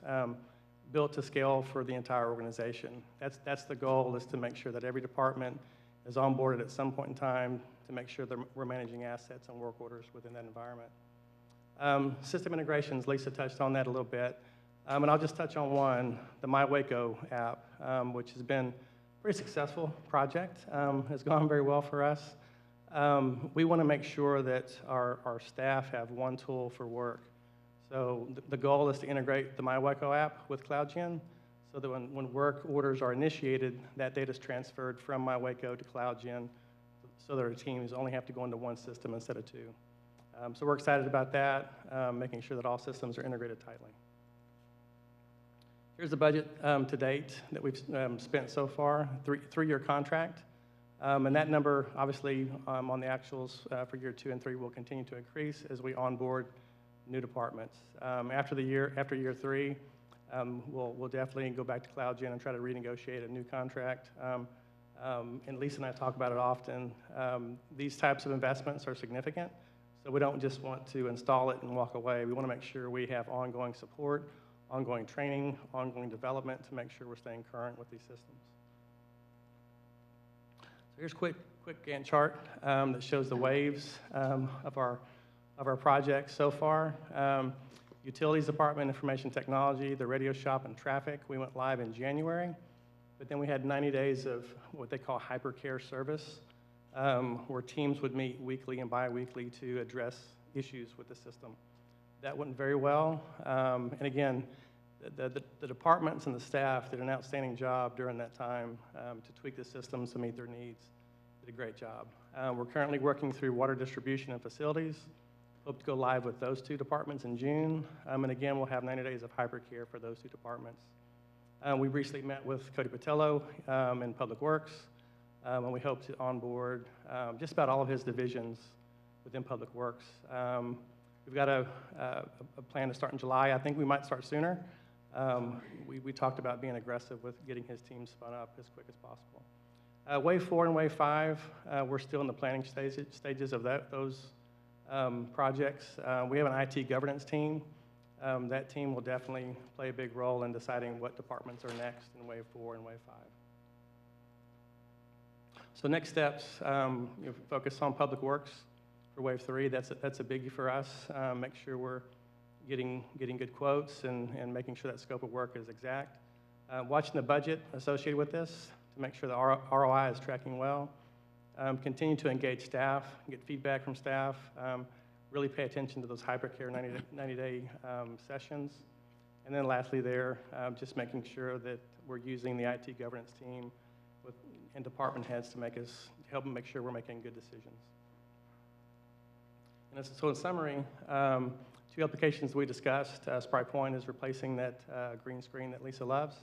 built to scale for the entire organization. That's the goal, is to make sure that every department is onboarded at some point in time to make sure that we're managing assets and work orders within that environment. System integrations, Lisa touched on that a little bit. And I'll just touch on one, the MyWaco app, which has been a pretty successful project. Has gone very well for us. We want to make sure that our staff have one tool for work. So the goal is to integrate the MyWaco app with CloudGen so that when work orders are initiated, that data is transferred from MyWaco to CloudGen so that our teams only have to go into one system instead of two. So we're excited about that, making sure that all systems are integrated tightly. Here's the budget to date that we've spent so far, three-year contract. And that number, obviously, on the actuals for year 2 and 3 will continue to increase as we onboard new departments. After year 3, we'll definitely go back to CloudGen and try to renegotiate a new contract. And Lisa and I talk about it often. These types of investments are significant, so we don't just want to install it and walk away. We want to make sure we have ongoing support, ongoing training, ongoing development to make sure we're staying current with these systems. So here's a quick Gantt chart that shows the waves of our projects so far. Utilities Department, Information Technology, the radio shop, and traffic. We went live in January, but then we had 90 days of what they call hypercare service, where teams would meet weekly and bi-weekly to address issues with the system. That went very well, and again, the departments and the staff did an outstanding job during that time to tweak the systems to meet their needs. Did a great job. We're currently working through water distribution and facilities. Hope to go live with those 2 departments in June. And again, we'll have 90 days of hypercare for those 2 departments. We recently met with Cody Patello in Public Works, and we hope to onboard just about all of his divisions within Public Works. We've got a plan to start in July. I think we might start sooner. We talked about being aggressive with getting his team spun up as quick as possible. Wave 4 and Wave 5, we're still in the planning stages of those projects. We have an IT governance team. That team will definitely play a big role in deciding what departments are next in Wave 4 and Wave 5. So next steps, focus on Public Works for Wave 3. That's a biggie for us. Make sure we're getting good quotes and making sure that scope of work is exact. Watching the budget associated with this to make sure the ROI is tracking well. Continue to engage staff, get feedback from staff, really pay attention to those hypercare 90-day sessions. And then lastly just making sure that we're using the IT governance team and department heads to help them make sure we're making good decisions. And so in summary, 2 applications we discussed. Sprite Point is replacing that green screen that Lisa loves.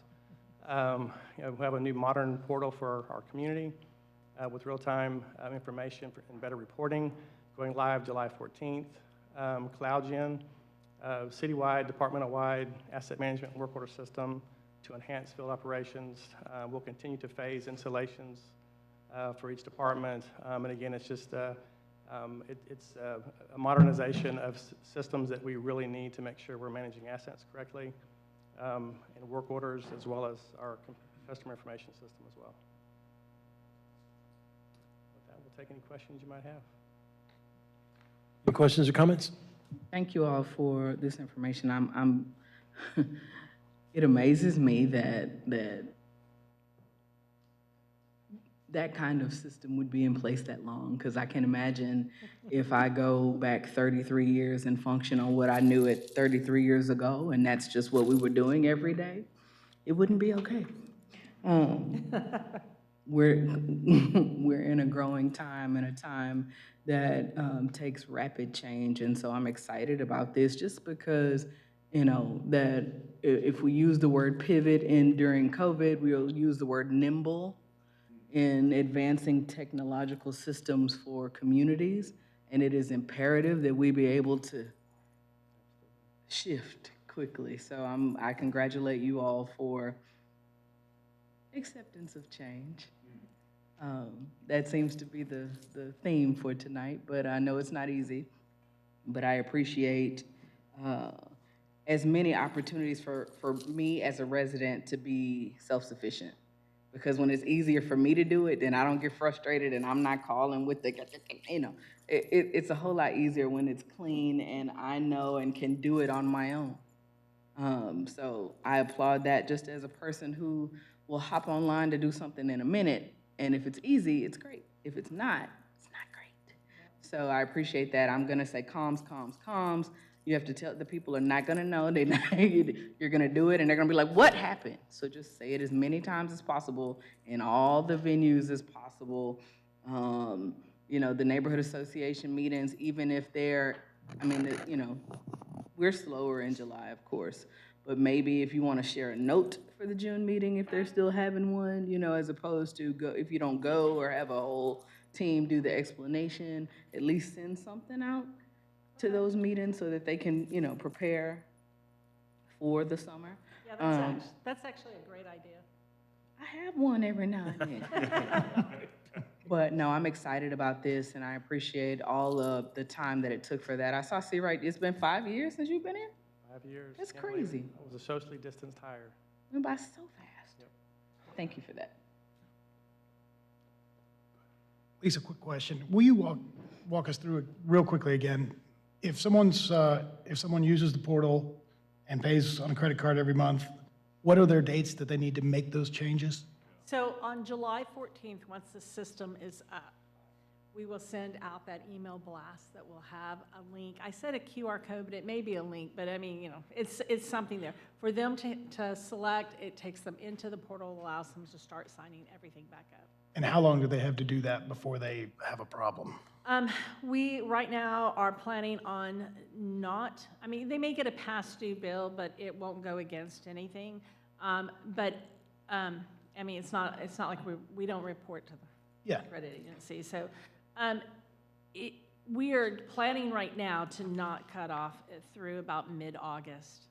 We have a new modern portal for our community with real-time information and better reporting, going live July 14th. CloudGen, citywide, departmental-wide asset management and work order system to enhance field operations. We'll continue to phase installations for each department. And again, it's just it's a modernization of systems that we really need to make sure we're managing assets correctly, and work orders, as well as our customer information system as well. With that, we'll take any questions you might have. Any questions or comments? Thank you all for this information. It amazes me that that kind of system would be in place that long, because I can imagine if I go back 33 years and function on what I knew at 33 years ago, and that's just what we were doing every day, it wouldn't be okay. We're in a growing time and a time that takes rapid change, and so I'm excited about this just because, you know, that if we use the word pivot during COVID, we'll use the word nimble in advancing technological systems for communities, and it is imperative that we be able to shift quickly. So I congratulate you all for acceptance of change. That seems to be the theme for tonight, but I know it's not easy. But I appreciate as many opportunities for me as a resident to be self-sufficient. Because when it's easier for me to do it, then I don't get frustrated and I'm not calling with the, you know, it's a whole lot easier when it's clean and I know and can do it on my own. So I applaud that just as a person who will hop online to do something in a minute. And if it's easy, it's great. If it's not great. So I appreciate that. I'm gonna say comms, comms, comms. You have to tell, the people are not gonna know, you're gonna do it and they're gonna be like, what happened? So just say it as many times as possible in all the venues as possible. You know, the neighborhood association meetings, even if they're, I mean, you know, we're slower in July, of course, but maybe if you wanna share a note for the June meeting, if they're still having one, you know, as opposed to go, if you don't go or have a whole team do the explanation, at least send something out to those meetings so that they can, you know, prepare for the summer. Yeah, that's actually a great idea. I have one every now and then. But no, I'm excited about this and I appreciate all of the time that it took for that. I saw, see, right, it's been 5 years since you've been here? 5 years. That's Can't believe crazy. it. I was a socially distanced hire. Went by so fast. Yep. Thank you for that. Lisa, quick question. Will you walk us through it real quickly again? If someone uses the portal and pays on a credit card every month, what are their dates that they need to make those changes? So on July 14th, once the system is up, we will send out that email blast that will have a link. I said a QR code, but it may be a link, but I mean, you know, it's something there. For them to select, it takes them into the portal, allows them to start signing everything back up. And how long do they have to do that before they have a problem? We, right now, are planning on not, I mean, they may get a past due bill, but it won't go against anything. I mean, it's not like we don't report to the credit agency. So we are planning right now to not cut off through about mid-August.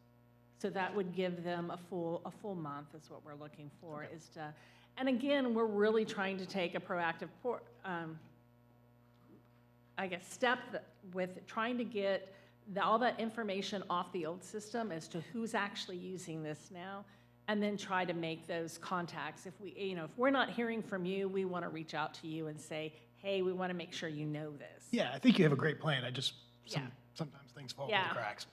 So that would give them a full month is what we're looking for. Okay. And again, we're really trying to take a proactive step with trying to get all that information off the old system as to who's actually using this now, and then try to make those contacts. If we're not hearing from you, we want to reach out to you and say, hey, we want to make sure you know this. Yeah, I think you have a great plan. Sometimes things fall through the cracks.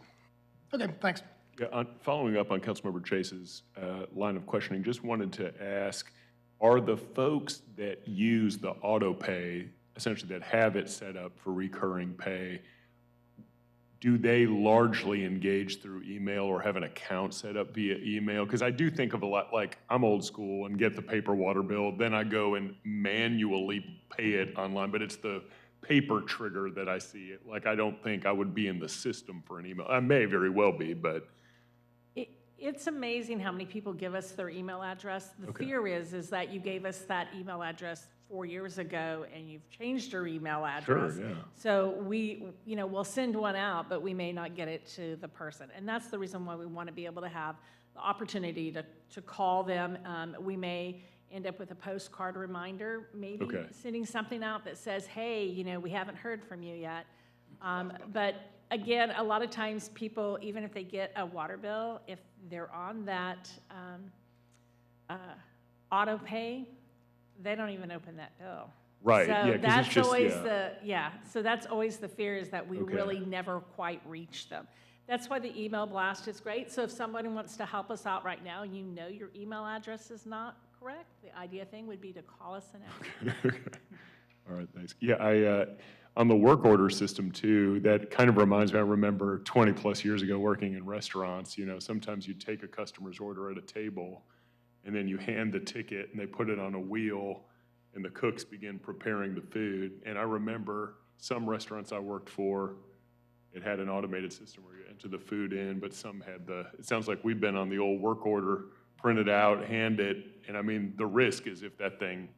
Okay, thanks. Yeah, following up on Councilmember Chase's line of questioning, just wanted to ask, are the folks that use the auto pay, essentially that have it set up for recurring pay, do they largely engage through email or have an account set up via email? Because I do think of a lot, like I'm old school and get the paper water bill, then I go and manually pay it online, but it's the paper trigger that I see it. Like I don't think I would be in the system for an email. I may very well be, but. It's amazing how many people give us their email address. The fear is that you gave us that email address 4 years ago and you've changed your email address. Sure, yeah. So we'll send one out, but we may not get it to the person. And that's the reason why we want to be able to have the opportunity to call them. We may end up with a postcard reminder, maybe sending something out that says, hey, we haven't heard from you yet. But again, a lot of times people, even if they get a water bill, if they're on that auto pay, they don't even open that bill. Right, so yeah, because that's it's just, always so that's always the fear, is that we Okay. really never quite reach them. That's why the email blast is great. So if somebody wants to help us out right now, your email address is not correct, the idea thing would be to call us and ask. All right, thanks. Yeah, on the work order system too, that kind of reminds me, I remember 20-plus years ago working in restaurants, sometimes you take a customer's order at a table, and then you hand the ticket, and they put it on a wheel, and the cooks begin preparing the food. And I remember some restaurants I worked for, it had an automated system where you enter the food in, but some had it sounds like we've been on the old work order, print it out, hand it, and I mean, the risk is if that thing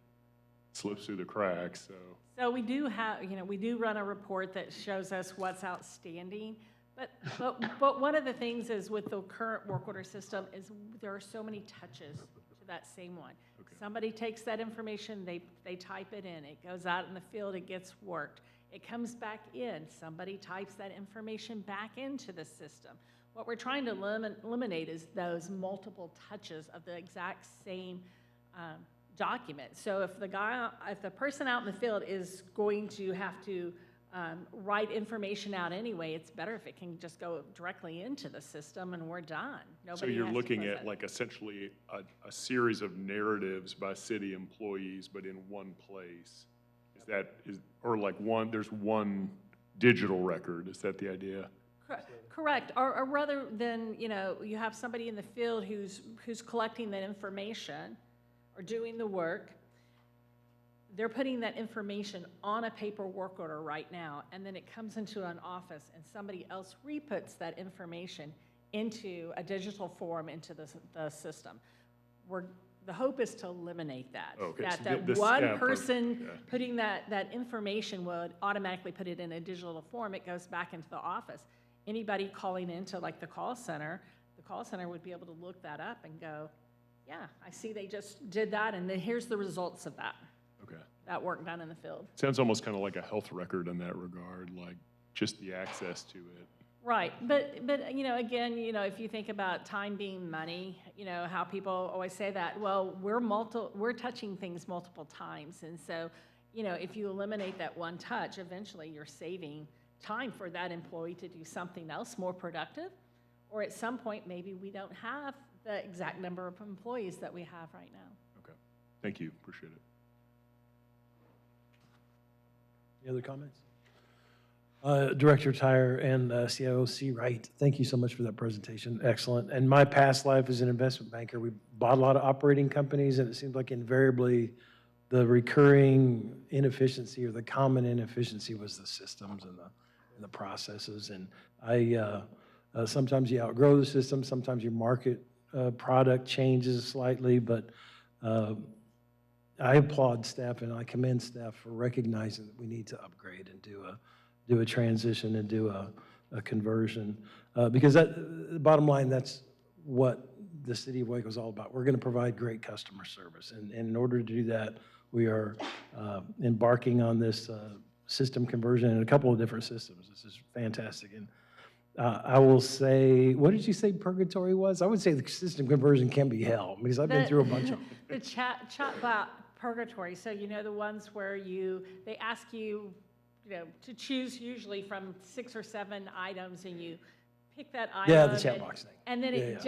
slips through the cracks, so. So we do have, we do run a report that shows us what's outstanding, but one of the things is with the current work order system is there are so many touches to that same one. Okay. Somebody takes that information, they type it in, it goes out in the field, it gets worked. It comes back in, somebody types that information back into the system. What we're trying to eliminate is those multiple touches of the exact same document. So if the person out in the field is going to have to write information out anyway, it's better if it can just go directly into the system and we're done. So you're looking at like essentially a series of narratives by city employees, but in one place. There's one digital record, is that the idea? Correct, or rather than, you have somebody in the field who's collecting that information or doing the work, they're putting that information on a paper work order right now, and then it comes into an office and somebody else re-puts that information into a digital form into the system. The hope is to eliminate that. Okay, That one person putting that information would automatically put it in a digital form. It goes back into the office. Anybody calling into like the call center would be able to look that up and go, yeah, I see they just did that, and then here's the results of that. Okay. That work done in the field. Sounds almost kind of like a health record in that regard, like just the access to it. Right, but again, if you think about time being money, how people always say that, well, we're touching things multiple times, and so, if you eliminate that one touch, eventually you're saving time for that employee to do something else more productive, or at some point, maybe we don't have the exact number of employees that we have right now. Okay, thank you, appreciate it. Any other comments? Director Tyre and CIO Seawright, thank you so much for that presentation. Excellent. And my past life as an investment banker, we bought a lot of operating companies, and it seems like invariably the recurring inefficiency or the common inefficiency was the systems and the processes. And sometimes you outgrow the system, sometimes your market product changes slightly, but I applaud staff and I commend staff for recognizing that we need to upgrade and do a transition and do a conversion. Because the bottom line, that's what the city of Waco is all about. We're going to provide great customer service. And in order to do that, we are embarking on this system conversion in a couple of different systems. This is fantastic. And I will say, what did you say purgatory was? I would say the system conversion can be hell, because I've been through a bunch of them. The chatbot purgatory, so the ones where they ask you, to choose usually from 6 or 7 items, and you pick that item. Yeah, the chat box thing. And then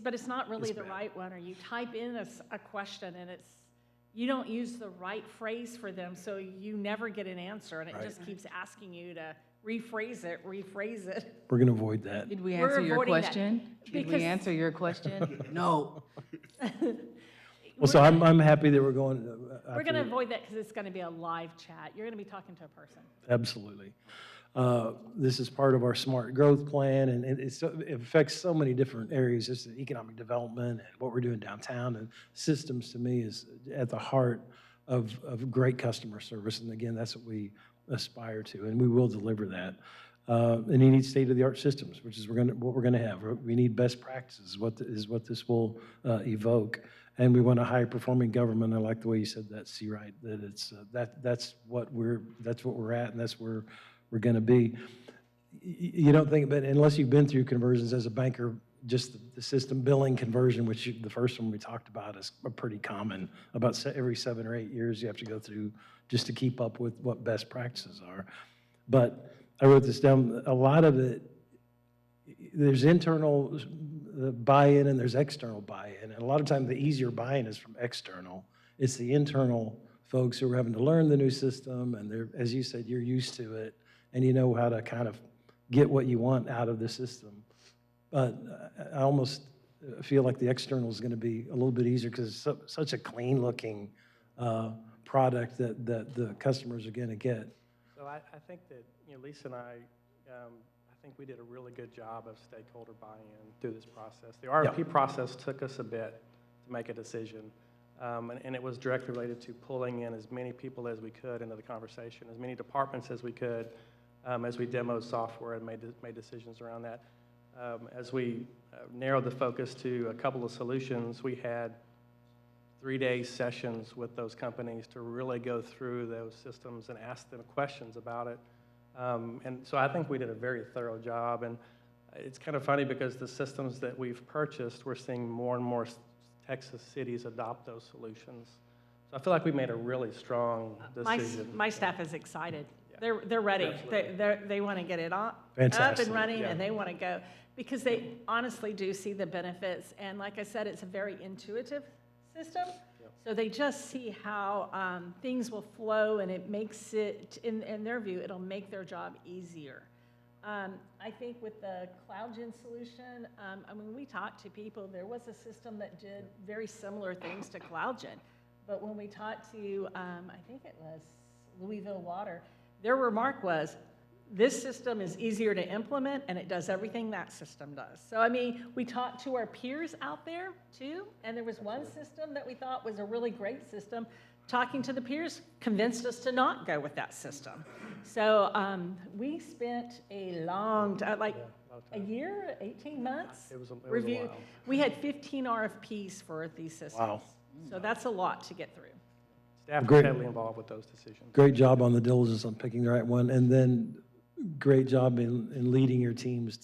but it's not really the right one, or you type in a question, and you don't use the right phrase for them, so you never get an answer, and it just keeps asking you to rephrase it. We're going to avoid that. Did we answer your question? Did we answer your question? No. Well, so I'm happy that we're going. We're going to avoid that because it's going to be a live chat. You're going to be talking to a person. Absolutely. This is part of our smart growth plan, and it affects so many different areas. Just economic development and what we're doing downtown, and systems to me is at the heart of great customer service. And again, that's what we aspire to, and we will deliver that. And you need state-of-the-art systems, which is what we're going to have. We need best practices. Is what this will evoke. And we want a high-performing government. I like the way you said that, Seawright. That it's that's what we're at, and that's where we're going to be. You don't think, but unless you've been through conversions as a banker, just the system billing conversion, which the first one we talked about, is pretty common. About every 7 or 8 years, you have to go through just to keep up with what best practices are. But I wrote this down. A lot of it, there's internal buy-in and there's external buy-in. And a lot of times the easier buy-in is from external. It's the internal folks who are having to learn the new system, and they're, as you said, you're used to it, and you know how to kind of get what you want out of the system. But I almost feel like the external is going to be a little bit easier because it's such a clean-looking product that the customers are going to get. So I think that, Lisa and I think we did a really good job of stakeholder buy-in through this process. The RFP process took us a bit to make a decision, and it was directly related to pulling in as many people as we could into the conversation, as many departments as we could, as we demoed software and made decisions around that. As we narrowed the focus to a couple of solutions, we had 3-day sessions with those companies to really go through those systems and ask them questions about it. And so I think we did a very thorough job. And it's kind of funny because the systems that we've purchased, we're seeing more and more Texas cities adopt those solutions. So I feel like we made a really strong decision. My staff is excited. They're ready. They want to get it up Fantastic. and running, and they want to go because they honestly do see the benefits. And like I said, it's a very intuitive system. So they just see how things will flow, and it makes it, in their view, it'll make their job easier. I think with the CloudGen solution, I mean, we talked to people. There was a system that did very similar things to CloudGen. But when we talked to, I think it was Louisville Water, their remark was, this system is easier to implement, and it does everything that system does. So, I mean, we talked to our peers out there, too, and there was one system that we thought was a really great system. Talking to the peers convinced us to not go with that system. So we spent a long time, like a year, 18 months? It was a review. while. We had 15 RFPs for these systems. Wow. So that's a lot to get through. Staff was Great. heavily involved with those decisions. Great job on the diligence on picking the right one, and then great job in leading your teams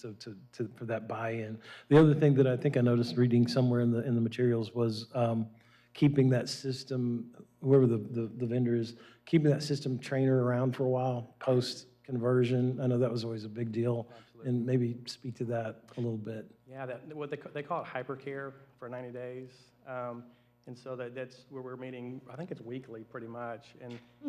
for that buy-in. The other thing that I think I noticed reading somewhere in the materials was keeping that system, whoever the vendor is, keeping that system trainer around for a while post-conversion. I know that was always a big deal, and maybe speak to that a little bit. Yeah, what they call it hypercare for 90 days. And so that's where we're meeting, I think it's weekly pretty much.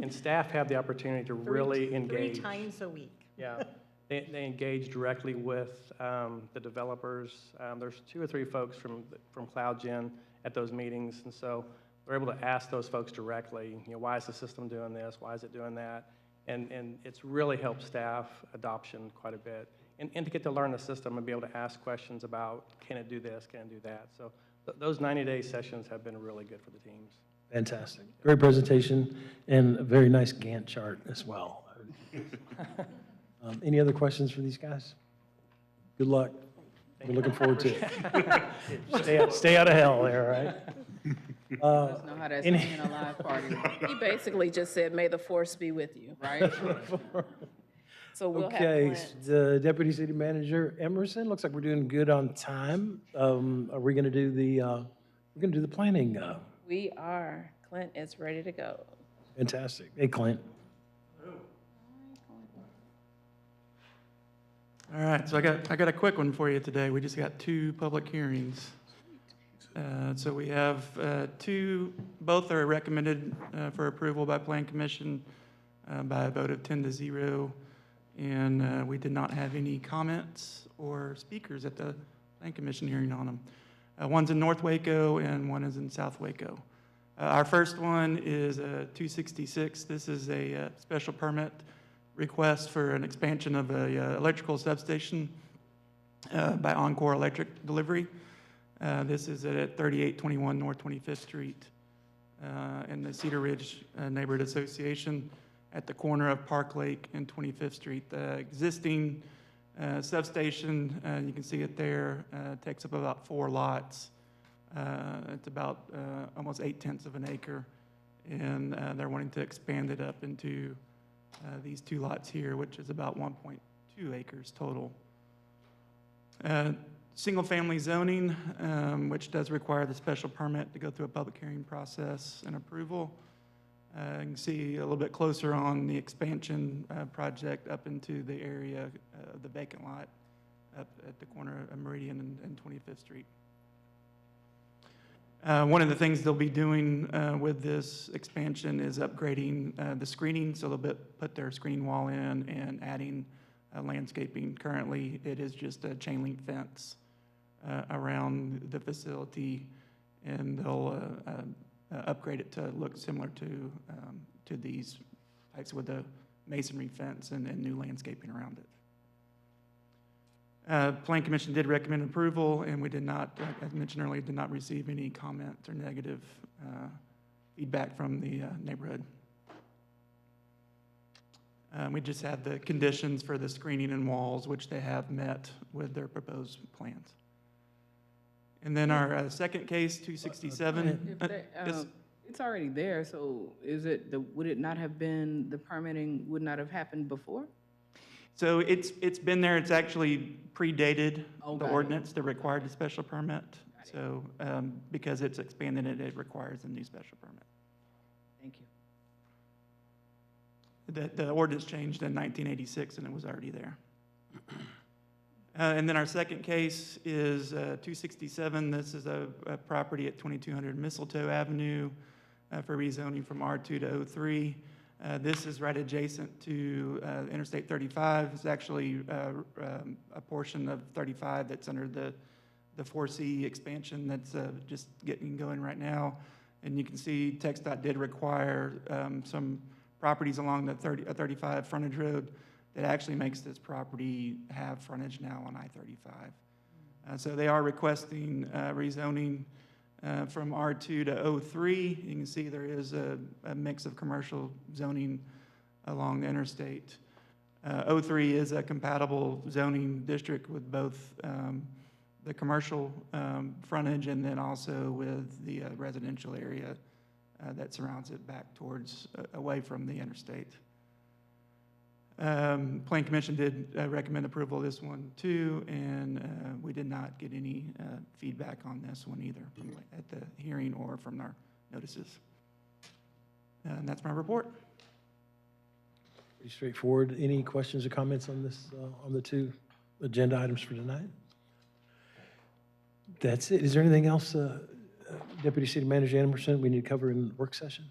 And staff have the opportunity to really engage. 3 times a week. Yeah, they engage directly with the developers. There's 2 or 3 folks from CloudGen at those meetings. And so they're able to ask those folks directly, why is the system doing this? Why is it doing that? And it's really helped staff adoption quite a bit. And to get to learn the system and be able to ask questions about, can it do this, can it do that? So those 90-day sessions have been really good for the teams. Fantastic. Great presentation, and a very nice Gantt chart as well. Any other questions for these guys? Good luck. We're looking forward to it. Stay out of hell there, right? Doesn't know how that's in a live party. He basically just said, may the force be with you, right? So we'll have Okay, plans. the Deputy City Manager, Emerson, looks like we're doing good on time. Are we gonna do the planning? We are. Clint is ready to go. Fantastic. Hey, Clint. All right, so I got a quick one for you today. We just got 2 public hearings. So we have 2, both are recommended for approval by Plan Commission by a vote of 10-0. And we did not have any comments or speakers at the Plan Commission hearing on them. One's in North Waco and one is in South Waco. Our first one is 266. This is a special permit request for an expansion of a electrical substation by Encore Electric Delivery. This is at 3821 North 25th Street in the Cedar Ridge Neighborhood Association at the corner of Park Lake and 25th Street. The existing substation, you can see it there, takes up about 4 lots. It's about almost 8/10 of an acre, and they're wanting to expand it up into these 2 lots here, which is about 1.2 acres total. Single-family zoning, which does require the special permit to go through a public hearing process and approval. You can see a little bit closer on the expansion project up into the area of the vacant lot up at the corner of Meridian and 25th Street. One of the things they'll be doing with this expansion is upgrading the screening, so they'll put their screening wall in and adding landscaping. Currently, it is just a chain link fence around the facility, and they'll upgrade it to look similar to these types with a masonry fence and new landscaping around it. Plan Commission did recommend approval, and we did not, as mentioned earlier, did not receive any comment or negative feedback from the neighborhood. We just had the conditions for the screening and walls, which they have met with their proposed plans. And then our second case, 267. It's already there, so would it not have been, the permitting would not have happened before? So it's been there, it's actually predated Oh, the got it. ordinance that required the special permit. So because it's expanded it requires a new special permit. Thank you. The ordinance changed in 1986 and it was already there. And then our second case is 267. This is a property at 2200 Mistletoe Avenue for rezoning from R2 to O3. This is right adjacent to Interstate 35. It's actually a portion of 35 that's under the 4C expansion that's just getting going right now. And you can see TxDOT did require some properties along the 35 frontage road that actually makes this property have frontage now on I-35. So they are requesting rezoning from R2 to O3. You can see there is a mix of commercial zoning along the interstate. O3 is a compatible zoning district with both the commercial frontage and then also with the residential area that surrounds it back towards, away from the interstate. Plan Commission did recommend approval of this one too, and we did not get any feedback on this one either at the hearing or from our notices. And that's my report. Pretty straightforward. Any questions or comments on this, on the two agenda items for tonight? That's it. Is there anything else, Deputy City Manager Emerson, we need to cover in the work session?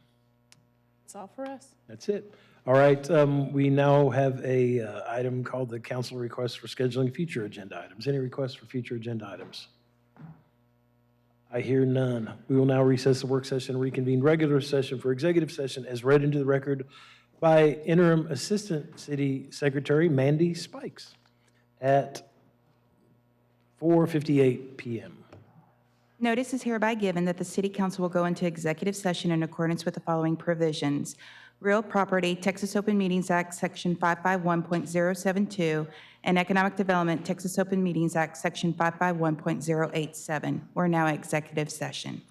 That's all for us. That's it. All right, we now have a item called the council request for scheduling future agenda items. Any requests for future agenda items? I hear none. We will now recess the work session and reconvene regular session for executive session as read into the record by Interim Assistant City Secretary Mandy Spikes at 4:58 p.m. Notice is hereby given that the City Council will go into executive session in accordance with the following provisions. Real property, Texas Open Meetings Act, Section 551.072, and Economic Development, Texas Open Meetings Act, Section 551.087. We're now at executive session.